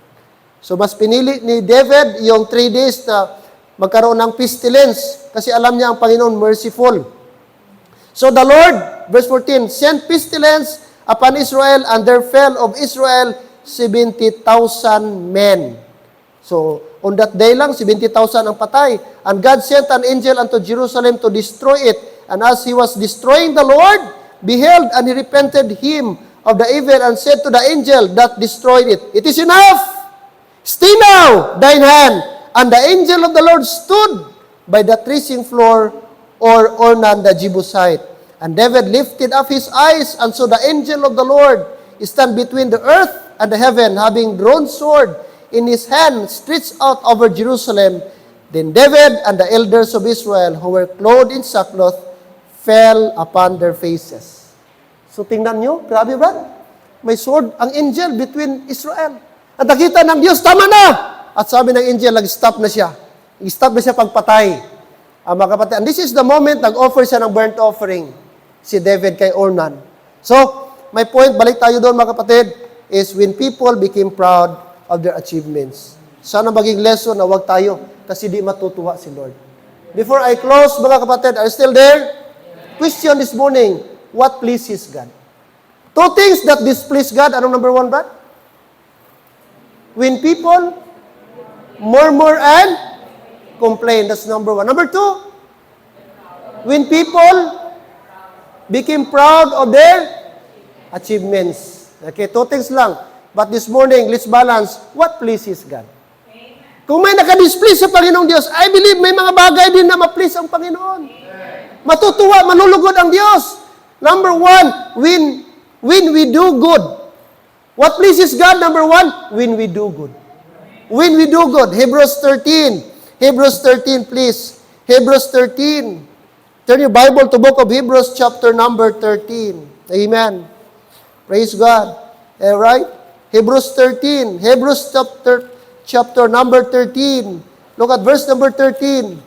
Speaker 1: So mas pinili ni David yung 3 days na magkaroon ng pestilence kasi alam niya ang Panginoon merciful. So the Lord, verse 14, sent pestilence upon Israel, and there fell of Israel 70,000 men. So on that day lang, 70,000 ang patay. And God sent an angel unto Jerusalem to destroy it. And as he was destroying the Lord, beheld, and he repented him of the evil, and said to the angel that destroyed it, it is enough! Stay now, thine hand. And the angel of the Lord stood by the threshing floor, or Ornan the Jebusite. And David lifted up his eyes, and saw the angel of the Lord stand between the earth and the heaven, having drawn sword in his hand, stretched out over Jerusalem. Then David and the elders of Israel, who were clothed in sackcloth, fell upon their faces. So tingnan nyo, grabe ba? May sword ang angel between Israel. At nakita ng Diyos, tama na! At sabi ng angel, nag-stop na siya. Nag-stop na siya pagpatay. Mga kapatid, and this is the moment, nag-offer siya ng burnt offering, si David kay Ornan. So, my point, balik tayo doon mga kapatid, is when people became proud of their achievements. Sana maging lesson na wag tayo kasi di matutuwa si Lord. Before I close, mga kapatid, are you still there? Question this morning, what pleases God? Two things that displease God. Anong number one ba? When people murmur and complain. That's number one. Number two, when people became proud of their achievements. Okay, two things lang. But this morning, let's balance what pleases God. Kung may nakadisplease sa Panginoong Diyos, I believe may mga bagay din na ma-please ang Panginoon. Matutuwa, manulugod ang Diyos. Number one, when we do good. What pleases God? Number one, when we do good. When we do good. Hebrews 13. Hebrews 13, please. Hebrews 13. Turn your Bible to book of Hebrews chapter number 13. Amen. Praise God. All right? Hebrews 13. Hebrews chapter number 13. Look at verse number 13.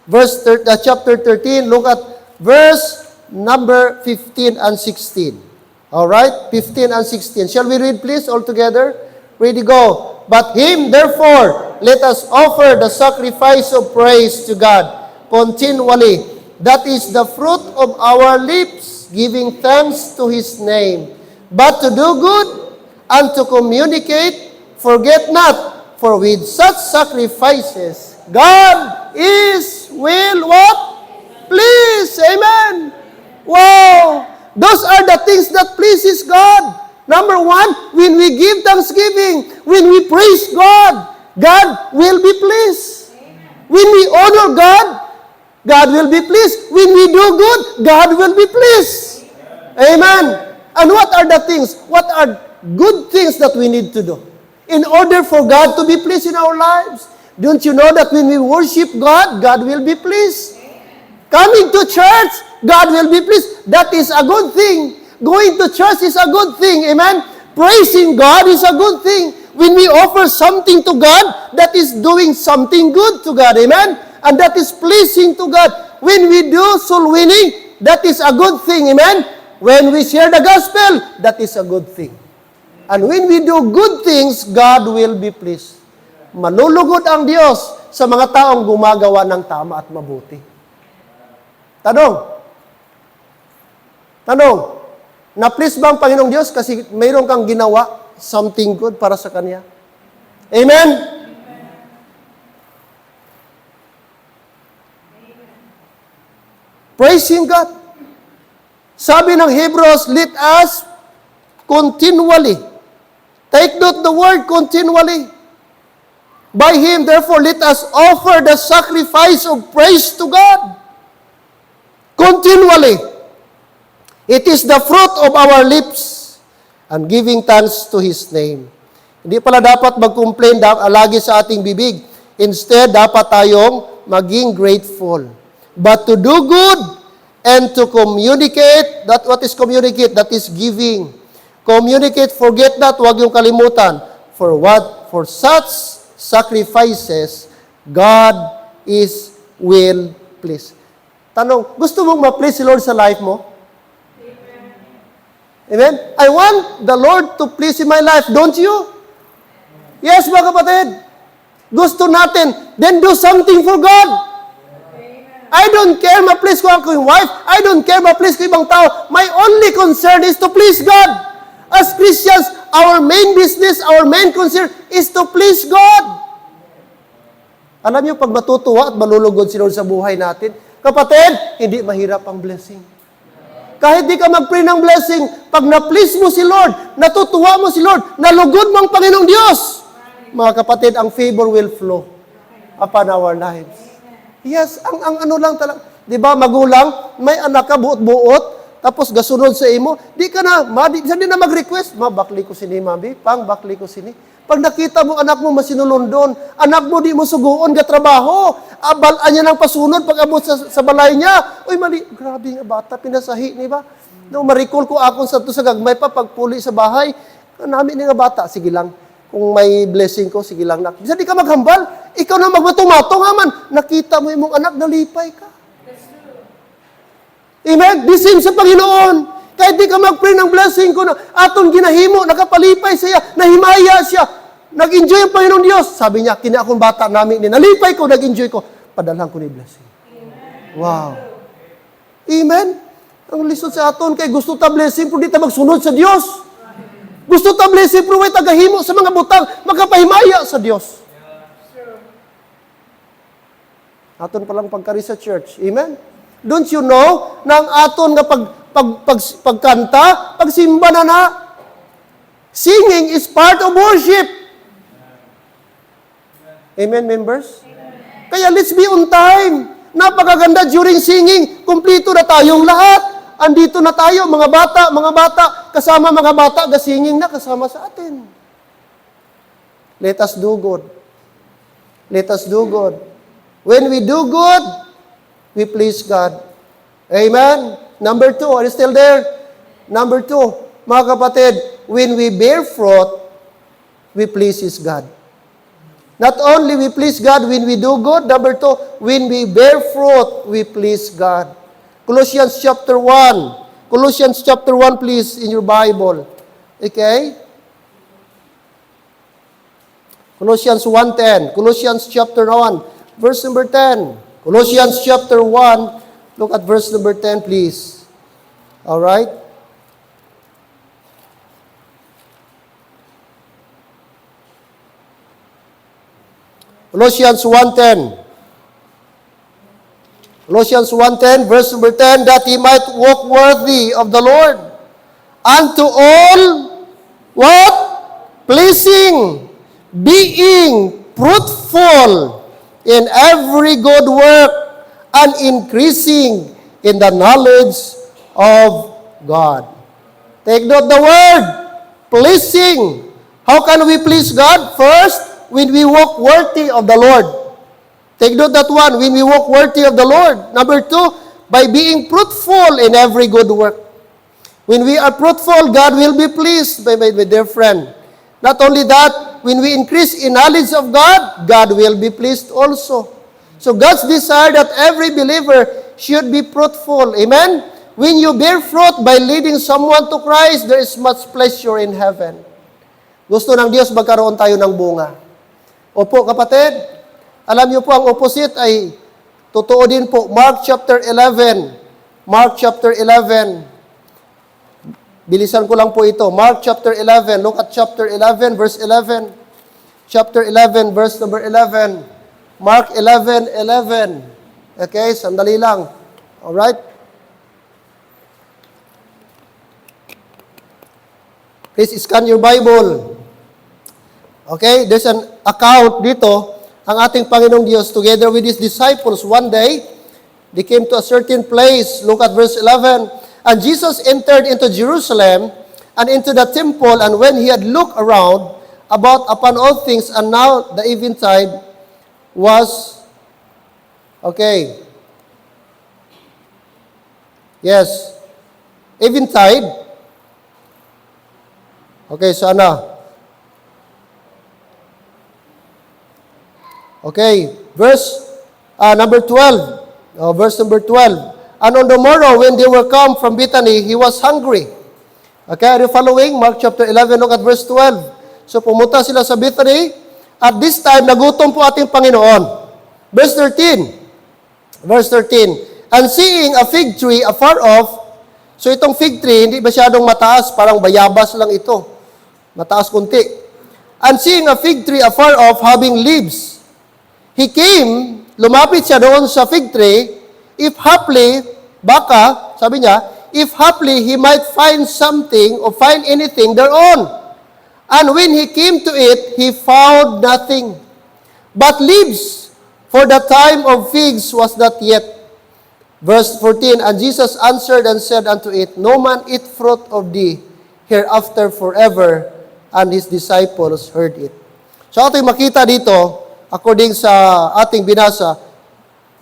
Speaker 1: Chapter 13. Look at verse number 15 and 16. All right? 15 and 16. Shall we read, please, all together? Ready, go. But him, therefore, let us offer the sacrifice of praise to God continually. That is the fruit of our lips, giving thanks to his name. But to do good and to communicate, forget not, for with such sacrifices, God will what? Please. Amen. Wow. Those are the things that pleases God. Number one, when we give thanksgiving, when we praise God, God will be pleased. When we honor God, God will be pleased. When we do good, God will be pleased. Amen. And what are the things? What are good things that we need to do in order for God to be pleased in our lives? Don't you know that when we worship God, God will be pleased? Coming to church, God will be pleased. That is a good thing. Going to church is a good thing. Amen. Praising God is a good thing. When we offer something to God, that is doing something good to God. Amen. And that is pleasing to God. When we do soul winning, that is a good thing. Amen. When we share the gospel, that is a good thing. And when we do good things, God will be pleased. Malulugod ang Diyos sa mga taong gumagawa ng tama at mabuti. Tanong, na-please ba ang Panginoong Diyos kasi mayroon kang ginawa something good para sa Kanya? Amen? Praising God. Sabi ng Hebrews, let us continually. Take note the word continually. By Him, therefore, let us offer the sacrifice of praise to God. Continually. It is the fruit of our lips and giving thanks to His name. Hindi pala dapat mag-complain lagi sa ating bibig. Instead, dapat tayong maging grateful. But to do good and to communicate, what is communicate? That is giving. Communicate, forget not, huwag yung kalimutan. For such sacrifices, God will please. Tanong, gusto mong ma-please si Lord sa life mo? Amen? I want the Lord to please in my life, don't you? Yes, mga kapatid. Gusto natin, then do something for God. I don't care ma-please ko ako yung wife. I don't care ma-please ko ibang tao. My only concern is to please God. As Christians, our main business, our main concern is to please God. Alam niyo, pag matutuwa at malulugod si Lord sa buhay natin, kapatid, hindi mahirap ang blessing. Kahit di ka mag-pray ng blessing, pag na-please mo si Lord, natutuwa mo si Lord, nalugod mo ang Panginoong Diyos, mga kapatid, ang favor will flow upon our lives. Yes, ang ano lang talaga. Di ba, magulang, may anak ka, buot-buot, tapos gasunod sa imo, di ka na, di na mag-request, bakli ko sini, mami, bakli ko sini. Pag nakita mo anak mo masinulundon, anak mo di mo suguon ga trabaho, abalaan niya ng pasunod pag abot sa balay niya. Uy, mali, grabe nga bata, pinasahi, di ba? No, marikol ko akon sa to sa gagmay pa, pagpuli sa bahay, namin nga bata, sige lang, kung may blessing ko, sige lang, bisa di ka maghambal, ikaw na magmatumato nga man, nakita mo yung anak, nalipay ka. Amen? Bisin sa Panginoon. Kahit di ka mag-pray ng blessing ko, aton ginahimo, nakapalipay siya, nahimaya siya, nag-enjoy ang Panginoon Diyos. Sabi niya, kina akong bata namin, nalipay ko, nag-enjoy ko, padalhan ko ni blessing. Amen. Wow. Amen? Ang lisod sa aton, kay gusto ta blessing, pero di ta magsunod sa Diyos. Gusto ta blessing, pero way tagahimo sa mga butang, magkapahimaya sa Diyos. Aton palang pagkari sa church. Amen? Don't you know, na ang aton nga pagkanta, pagsimba na, singing is part of worship. Amen, members? Amen. Kaya let's be on time. Napakaganda during singing. Kumplito na tayong lahat. Andito na tayo, mga bata, kasama mga bata, singing na kasama sa atin. Let us do good. Let us do good. When we do good, we please God. Amen? Number 2, are you still there? Number 2, mga kapatid, when we bear fruit, we please God. Not only we please God when we do good, number 2, when we bear fruit, we please God. Colossians chapter 1. Colossians chapter 1, please, in your Bible. Okay? Colossians 1:10. Colossians chapter 1, verse number 10. Colossians chapter 1, look at verse number 10, please. All right? Colossians 1:10. Colossians 1:10, verse number 10, that he might walk worthy of the Lord, unto all, what? Pleasing, being fruitful in every good work, and increasing in the knowledge of God. Take note the word, pleasing. How can we please God? First, when we walk worthy of the Lord. Take note that one, when we walk worthy of the Lord. Number 2, by being fruitful in every good work. When we are fruitful, God will be pleased, my dear friend. Not only that, when we increase in knowledge of God, God will be pleased also. So God's desire that every believer should be fruitful. Amen? When you bear fruit by leading someone to Christ, there is much pleasure in heaven. Gusto ng Diyos magkaroon tayo ng bunga. Opo, kapatid. Alam niyo po, ang opposite ay totoo din po. Mark chapter 11. Mark chapter 11. Bilisan ko lang po ito. Mark chapter 11. Look at chapter 11, verse 11. Chapter 11, verse number 11. Mark 11:11. Okay, sandali lang. Alright? Please scan your Bible. Okay, there's an account dito. Ang ating Panginoong Diyos, together with His disciples, one day, they came to a certain place. Look at verse 11. And Jesus entered into Jerusalem and into the temple, and when He had looked around about upon all things, and now the eventide was, okay, yes, eventide. Okay, sana. Okay, verse number 12. Verse number 12. And on the morrow, when they were come from Bethany, he was hungry. Okay, are you following? Mark chapter 11, look at verse 12. So pumunta sila sa Bethany. At this time, nagutom po ating Panginoon. Verse 13. Verse 13. And seeing a fig tree afar off, so itong fig tree, hindi masyadong mataas, parang bayabas lang ito. Mataas kunti. And seeing a fig tree afar off, having leaves, he came, lumapit siya doon sa fig tree, if haply, baka, sabi niya, if haply he might find something or find anything thereon. And when he came to it, he found nothing but leaves, for the time of figs was not yet. Verse 14, and Jesus answered and said unto it, No man eat fruit of thee hereafter forever. And his disciples heard it. So ating makita dito, according sa ating binasa,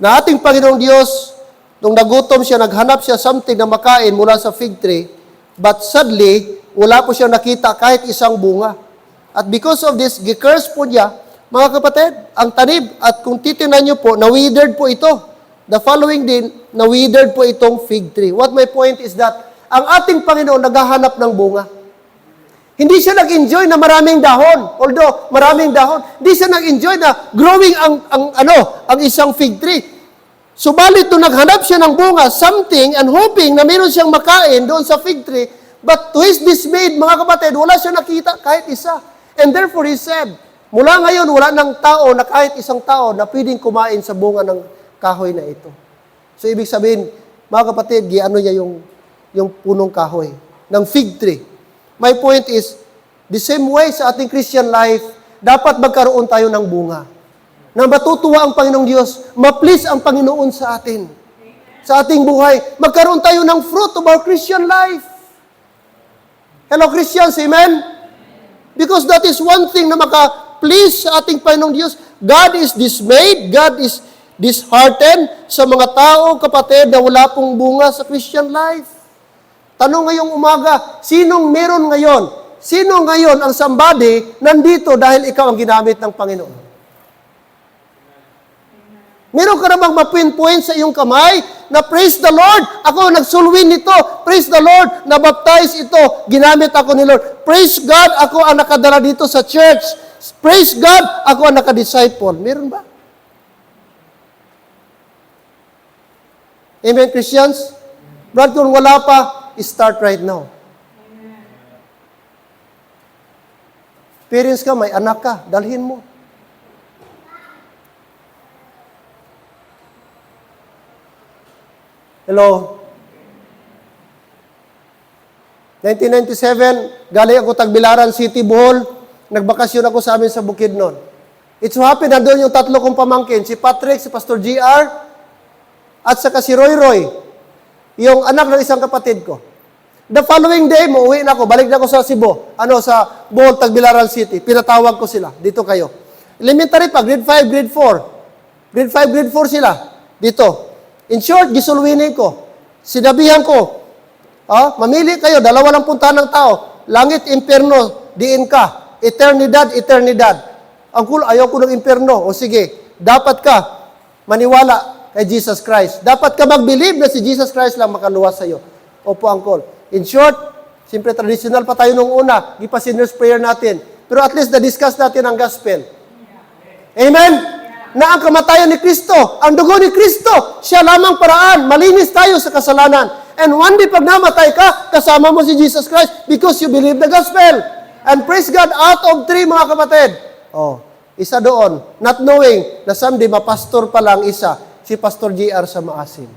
Speaker 1: na ating Panginoong Diyos, nung nagutom siya, naghanap siya something na makain mula sa fig tree, but sadly, wala po siya nakita kahit isang bunga. At because of this, gicurse po niya, mga kapatid, ang tanim, at kung titingnan niyo po, na-withered po ito. The following day, na-withered po itong fig tree. What my point is that, ang ating Panginoon naghahanap ng bunga. Hindi siya nag-enjoy na maraming dahon. Although maraming dahon, hindi siya nag-enjoy na growing ang isang fig tree. Subalit nung naghanap siya ng bunga, something and hoping na meron siyang makain doon sa fig tree, but to his dismay, mga kapatid, wala siya nakita kahit isa. And therefore he said, mula ngayon, wala ng tao na kahit isang tao na pwedeng kumain sa bunga ng kahoy na ito. So ibig sabihin, mga kapatid, giano niya yung punong kahoy ng fig tree. My point is, the same way sa ating Christian life, dapat magkaroon tayo ng bunga. Na matutuwa ang Panginoong Diyos, ma-please ang Panginoon sa atin. Sa ating buhay, magkaroon tayo ng fruit of our Christian life. Hello Christians, amen? Because that is one thing na maka-please sa ating Panginoong Diyos. God is dismayed, God is disheartened sa mga tao, kapatid, na wala pong bunga sa Christian life. Tanong ngayong umaga, sinong meron ngayon? Sino ngayon ang somebody nandito dahil ikaw ang ginamit ng Panginoon? Meron ka na bang ma-pinpoint sa iyong kamay na praise the Lord, ako ang nagsulwin nito. Praise the Lord, nabaptize ito, ginamit ako ni Lord. Praise God, ako ang nakadala dito sa church. Praise God, ako ang nakadisciple. Meron ba? Amen, Christians? Brad, kung wala pa, start right now. Parents ka, may anak ka, dalhin mo. Hello? 1997, galing ako Tagbilaran City, Bohol. Nagbakasyon ako sa amin sa Bukidnon. It so happened, nandun yung tatlo kong pamangkin, si Patrick, si Pastor GR, at saka si Roy Roy, yung anak ng isang kapatid ko. The following day, muuwi na ako, balik na ako sa Cebu, sa Bohol, Tagbilaran City. Pinatawag ko sila, dito kayo. Elementary pa, grade 5, grade 4. Grade 5, grade 4 sila, dito. In short, gisulwinin ko. Sinabihan ko, mamili kayo, dalawa lang puntahan ng tao. Langit, imperno, diin ka. Eternidad, eternidad. Ang cool, ayaw ko ng imperno. O sige, dapat ka maniwala kay Jesus Christ. Dapat ka mag-believe na si Jesus Christ lang makaluwas sa iyo. Opo, Uncle. In short, siyempre traditional pa tayo nung una. Di pa sinner's prayer natin. Pero at least na-discuss natin ang gospel. Amen? Na ang kamatayan ni Kristo, ang dugo ni Kristo, siya lamang paraan. Malinis tayo sa kasalanan. And one day pag namatay ka, kasama mo si Jesus Christ because you believe the gospel. And praise God, out of 3 mga kapatid. Isa doon, not knowing na someday mapastor pa lang isa, si Pastor JR sa Maasin.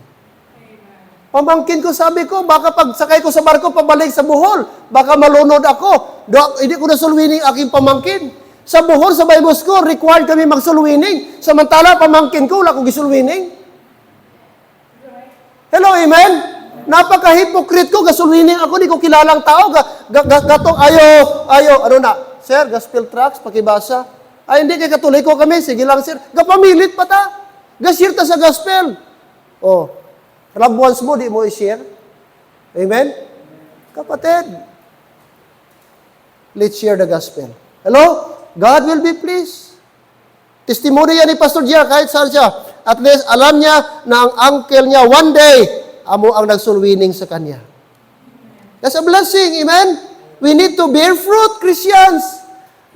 Speaker 1: Pamangkin ko, sabi ko, baka pag sakay ko sa barko, pabalik sa Bohol, baka malunod ako. Hindi ko nasulwining aking pamangkin. Sa Bohol, sa Bible School, required kami magsulwining. Samantala, pamangkin ko, wala akong gisulwining. Hello, amen? Napaka-hypocrite ko, gasulwining ako, di ko kilalang tao. Gatong, ayaw, Sir, gospel tracts, pakibasa. Ay, hindi kay Katoliko kami, sige lang, sir. Gapamilit pa ta. Gasir ta sa gospel. Loved ones mo, di mo i-share. Amen? Kapatid, let's share the gospel. Hello? God will be pleased. Testimony yan ni Pastor Gia, kahit saan siya. At least, alam niya na ang uncle niya, one day, amo ang nagsulwining sa kanya. That's a blessing, amen? We need to bear fruit, Christians.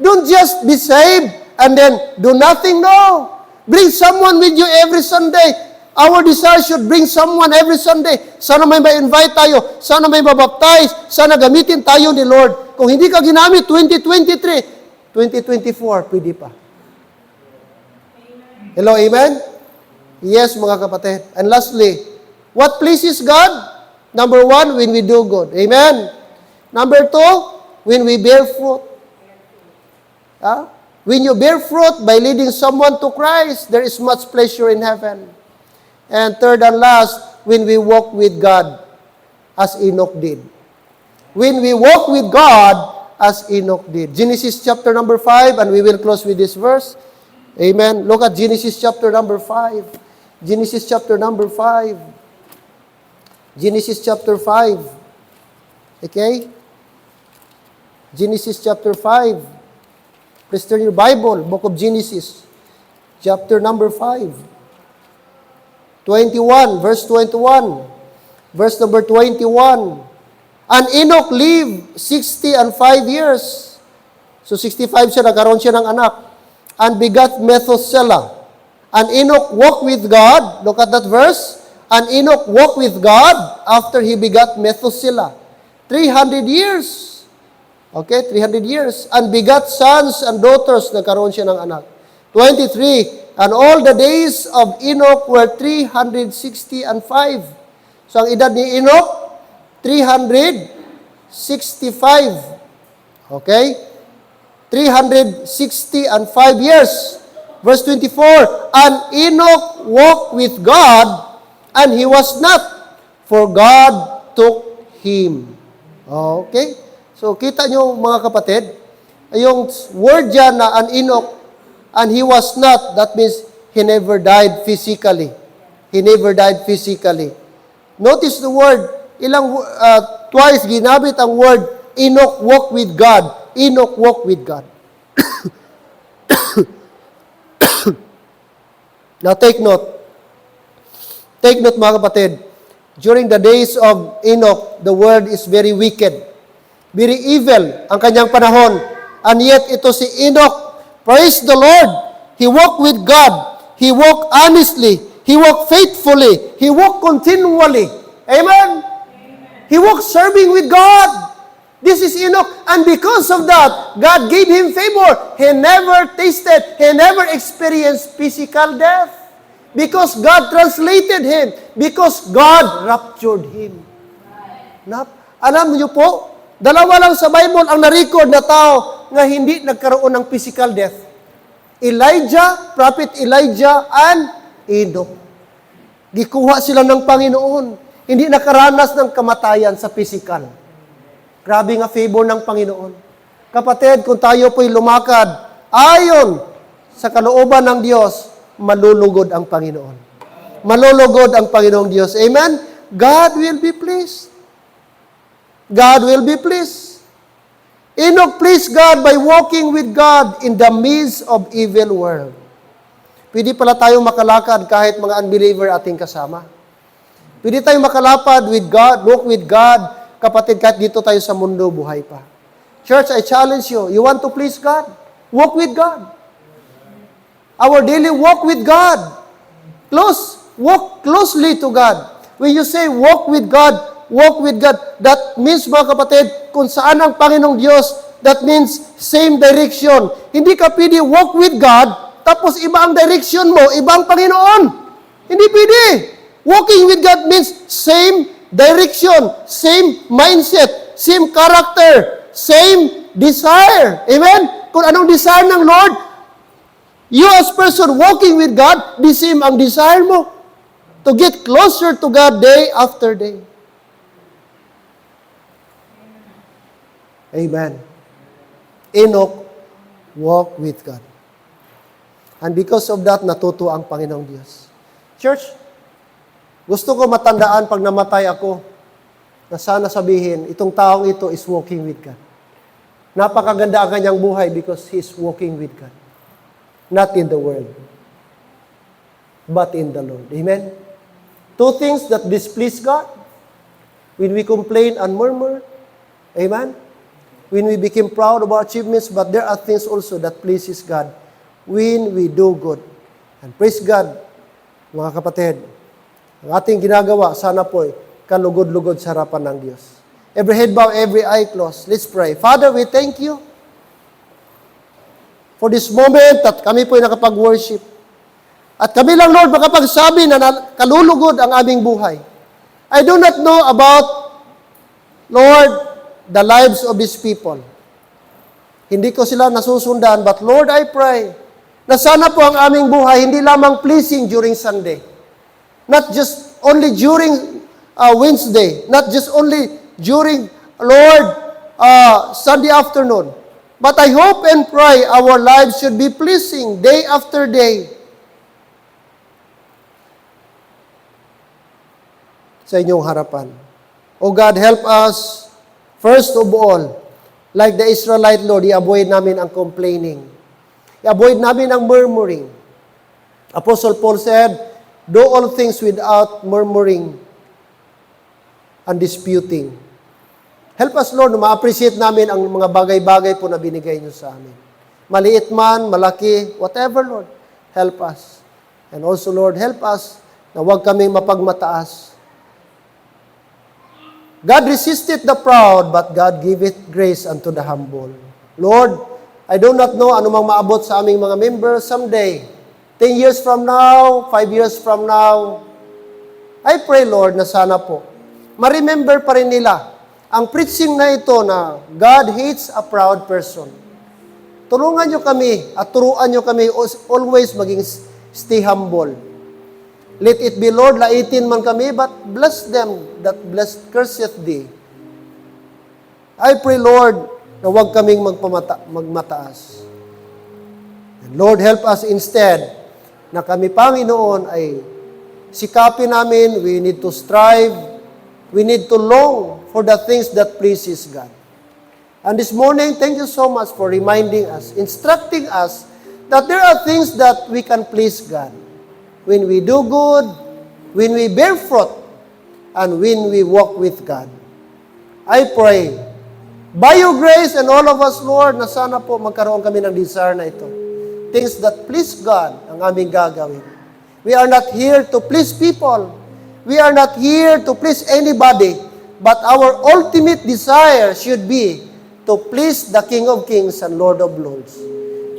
Speaker 1: Don't just be saved and then do nothing, no. Bring someone with you every Sunday. Our desire should bring someone every Sunday. Sana may ma-invite tayo. Sana may mabaptize. Sana gamitin tayo ni Lord. Kung hindi ka ginamit, 2023, 2024, pwede pa. Hello, amen? Yes, mga kapatid. And lastly, what pleases God? Number 1, when we do good. Amen? Number 2, when we bear fruit. When you bear fruit by leading someone to Christ, there is much pleasure in heaven. And third and last, when we walk with God as Enoch did. When we walk with God as Enoch did. Genesis chapter number 5, and we will close with this verse. Amen. Look at Genesis chapter number 5. Genesis chapter number 5. Genesis chapter 5. Okay? Genesis chapter 5. Please turn your Bible, book of Genesis, chapter number 5. 21, verse 21. Verse number 21. And Enoch lived 65 years. So 65 siya, nagkaroon siya ng anak. And begat Methuselah. And Enoch walked with God. Look at that verse. And Enoch walked with God after he begat Methuselah. 300 years. Okay, 300 years. And begat sons and daughters, nagkaroon siya ng anak. 23. And all the days of Enoch were 365. So ang edad ni Enoch, 365. Okay? 365 years. Verse 24. And Enoch walked with God, and he was not, for God took him. Okay? So, kita nyo mga kapatid, yung word dyan na an Enoch, and he was not, that means he never died physically. He never died physically. Notice the word, twice ginamit ang word, Enoch walked with God. Enoch walked with God. Now, take note. Take note mga kapatid. During the days of Enoch, the world is very wicked. Very evil ang kanyang panahon. And yet, ito si Enoch, praise the Lord, he walked with God. He walked honestly. He walked faithfully. He walked continually. Amen? He walked serving with God. This is Enoch. And because of that, God gave him favor. He never tasted, he never experienced physical death. Because God translated him. Because God raptured him. Alam niyo po, dalawa lang sa Bible ang na-record na tao nga hindi nagkaroon ng physical death. Elijah, Prophet Elijah, and Enoch. Gikuha sila ng Panginoon. Hindi nakaranas ng kamatayan sa physical. Grabe nga favor ng Panginoon. Kapatid, kung tayo po'y lumakad ayon sa kalooban ng Diyos, malulugod ang Panginoon. Malulugod ang Panginoong Diyos. Amen? God will be pleased. God will be pleased. Enoch pleased God by walking with God in the midst of evil world. Pwede pala tayong makalakad kahit mga unbeliever ating kasama. Pwede tayong makalapad with God, walk with God, kapatid, kahit dito tayo sa mundo, buhay pa. Church, I challenge you. You want to please God? Walk with God. Our daily walk with God. Walk closely to God. When you say walk with God, that means, mga kapatid, kung saan ang Panginoong Diyos, that means same direction. Hindi ka pwede walk with God, tapos iba ang direction mo, ibang Panginoon. Hindi pwede. Walking with God means same direction, same mindset, same character, same desire. Amen? Kung anong desire ng Lord, you as person walking with God, the same ang desire mo. To get closer to God day after day. Amen. Enoch walked with God. And because of that, natuto ang Panginoong Diyos. Church, gusto ko matandaan pag namatay ako, na sana sabihin, itong taong ito is walking with God. Napakaganda ang kanyang buhay because he is walking with God. Not in the world, but in the Lord. Amen? Two things that displease God. When we complain and murmur. Amen? When we become proud of our achievements, but there are things also that pleases God when we do good. And praise God, mga kapatid, ang ating ginagawa, sana po'y kalugod-lugod sa harapan ng Diyos. Every head bow, every eye closed. Let's pray. Father, we thank you for this moment that kami po'y nakapag-worship. At kami lang, Lord, makapagsabi na kalulugod ang aming buhay. I do not know about, Lord, the lives of these people. Hindi ko sila nasusundan, but Lord, I pray na sana po ang aming buhay hindi lamang pleasing during Sunday. Not just only during Wednesday, not just only during, Lord, Sunday afternoon. But I hope and pray our lives should be pleasing day after day sa inyong harapan. O God, help us, first of all, like the Israelite, Lord, i-avoid namin ang complaining. I-avoid namin ang murmuring. Apostle Paul said, do all things without murmuring and disputing. Help us, Lord, na ma-appreciate namin ang mga bagay-bagay po na binigay niyo sa amin. Maliit man, malaki, whatever, Lord, help us. And also, Lord, help us na huwag kaming mapagmataas. God resisteth the proud, but God giveth grace unto the humble. Lord, I do not know anumang maabot sa aming mga members someday. 10 years from now, 5 years from now, I pray, Lord, na sana po, ma-remember pa rin nila ang preaching na ito na God hates a proud person. Tulungan nyo kami at turuan nyo kami always maging stay humble. Let it be, Lord, laitin man kami, but bless them that blessed curseth thee. I pray, Lord, na huwag kaming magmataas. And Lord, help us instead na kami, Panginoon, ay sikapin namin, we need to strive, we need to long for the things that pleases God. And this morning, thank you so much for reminding us, instructing us, that there are things that we can please God. When we do good, when we bear fruit, and when we walk with God. I pray, by your grace and all of us, Lord, na sana po magkaroon kami ng desire na ito. Things that please God ang aming gagawin. We are not here to please people. We are not here to please anybody. But our ultimate desire should be to please the King of Kings and Lord of Lords.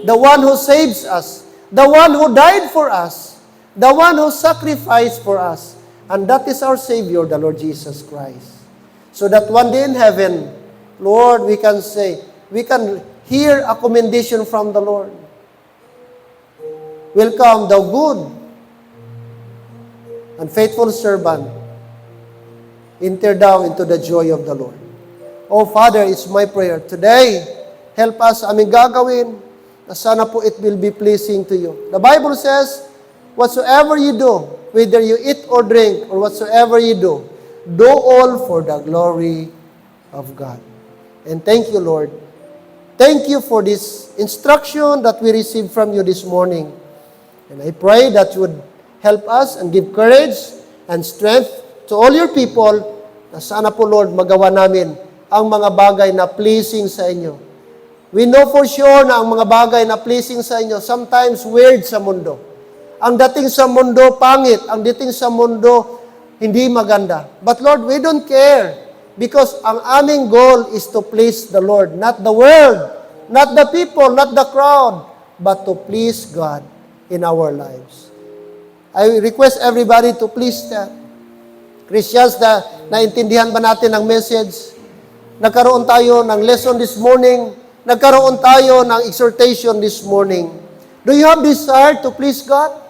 Speaker 1: The one who saves us. The one who died for us. The one who sacrificed for us. And that is our Savior, the Lord Jesus Christ. So that one day in heaven, Lord, we can say, we can hear a commendation from the Lord. Welcome, thou good and faithful servant. Enter thou into the joy of the Lord. Oh, Father, it's my prayer. Today, help us aming gagawin na sana po it will be pleasing to you. The Bible says, whatsoever you do, whether you eat or drink, or whatsoever you do all for the glory of God. And thank you, Lord. Thank you for this instruction that we received from you this morning. And I pray that you would help us and give courage and strength to all your people na sana po, Lord, magawa namin ang mga bagay na pleasing sa inyo. We know for sure na ang mga bagay na pleasing sa inyo, sometimes weird sa mundo. Ang dating sa mundo, pangit. Ang dating sa mundo, hindi maganda. But Lord, we don't care. Because ang aming goal is to please the Lord. Not the world, not the people, not the crowd, but to please God in our lives. I request everybody to please that. Christians, naintindihan ba natin ang message? Nagkaroon tayo ng lesson this morning. Nagkaroon tayo ng exhortation this morning. Do you have desire to please God?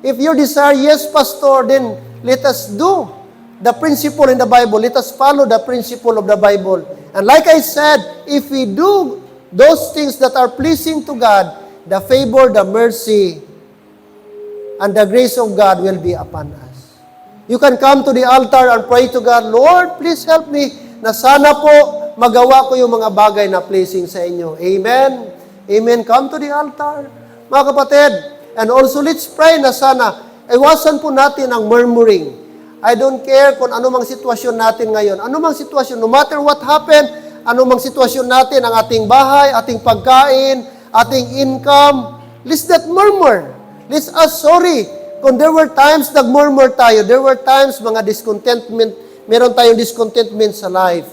Speaker 1: If your desire, yes, Pastor, then let us do the principle in the Bible. Let us follow the principle of the Bible. And like I said, if we do those things that are pleasing to God, the favor, the mercy, and the grace of God will be upon us. You can come to the altar and pray to God, Lord, please help me na sana po magawa ko yung mga bagay na pleasing sa inyo. Amen. Amen. Come to the altar. Mga kapatid, and also let's pray na sana iwasan po natin ang murmuring. I don't care kung anumang sitwasyon natin ngayon. Anumang sitwasyon, no matter what happened, anumang sitwasyon natin, ang ating bahay, ating pagkain, ating income, let's not murmur. Let's ask sorry. Kung there were times nagmurmur tayo, there were times mga discontentment, meron tayong discontentment sa life.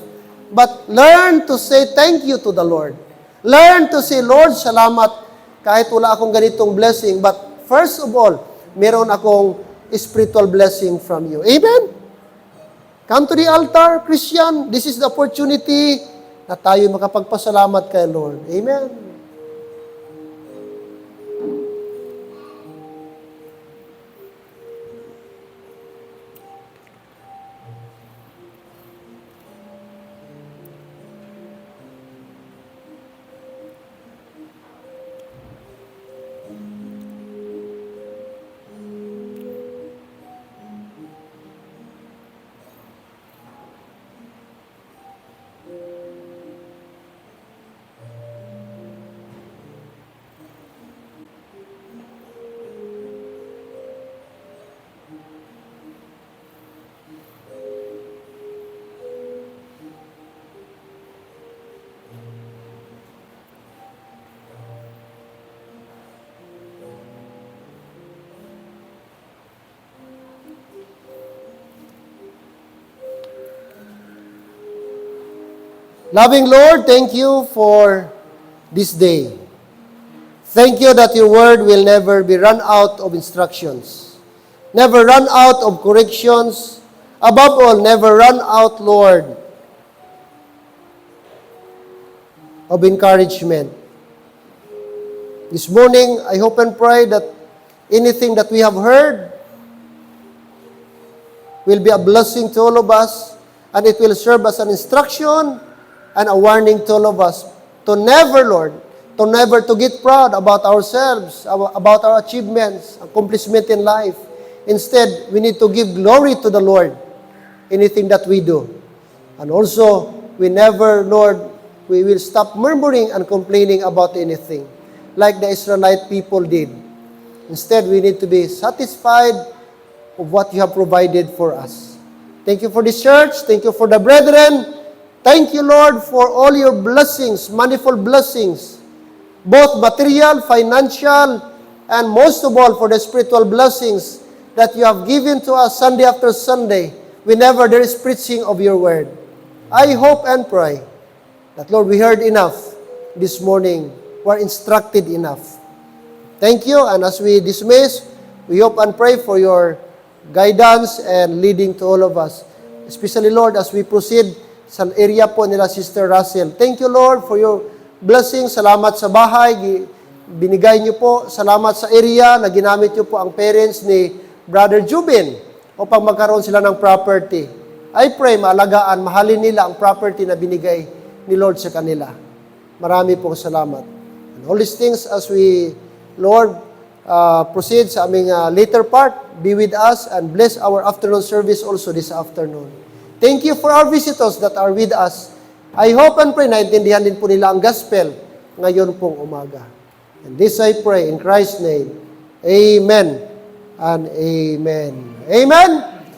Speaker 1: But learn to say thank you to the Lord. Learn to say, Lord, salamat kahit wala akong ganitong blessing. But first of all, meron akong spiritual blessing from you. Amen? Come to the altar, Christian. This is the opportunity na tayo makapagpasalamat kay Lord. Amen? Loving Lord, thank you for this day. Thank you that your word will never be run out of instructions, never run out of corrections, above all, never run out, Lord, of encouragement. This morning, I hope and pray that anything that we have heard will be a blessing to all of us, and it will serve as an instruction and a warning to all of us to never, Lord, to never to get proud about ourselves, about our achievements, accomplishment in life. Instead, we need to give glory to the Lord, anything that we do. And also, we never, Lord, we will stop murmuring and complaining about anything, like the Israelite people did. Instead, we need to be satisfied of what you have provided for us. Thank you for this church. Thank you for the brethren. Thank you, Lord, for all your blessings, manifold blessings, both material, financial, and most of all for the spiritual blessings that you have given to us Sunday after Sunday, whenever there is preaching of your word. I hope and pray that, Lord, we heard enough this morning, were instructed enough. Thank you, and as we dismiss, we hope and pray for your guidance and leading to all of us. Especially, Lord, as we proceed sa area po nila Sister Russell. Thank you, Lord, for your blessing. Salamat sa bahay, binigay niyo po. Salamat sa area na ginamit niyo po ang parents ni Brother Jubin upang magkaroon sila ng property. I pray, maalagaan, mahalin nila ang property na binigay ni Lord sa kanila. Marami pong salamat. And all these things as we, Lord, proceed sa aming later part, be with us and bless our afternoon service also this afternoon. Thank you for our visitors that are with us. I hope and pray na intindihan din po nila ang gospel ngayon pong umaga. And this I pray in Christ's name. Amen and amen. Amen.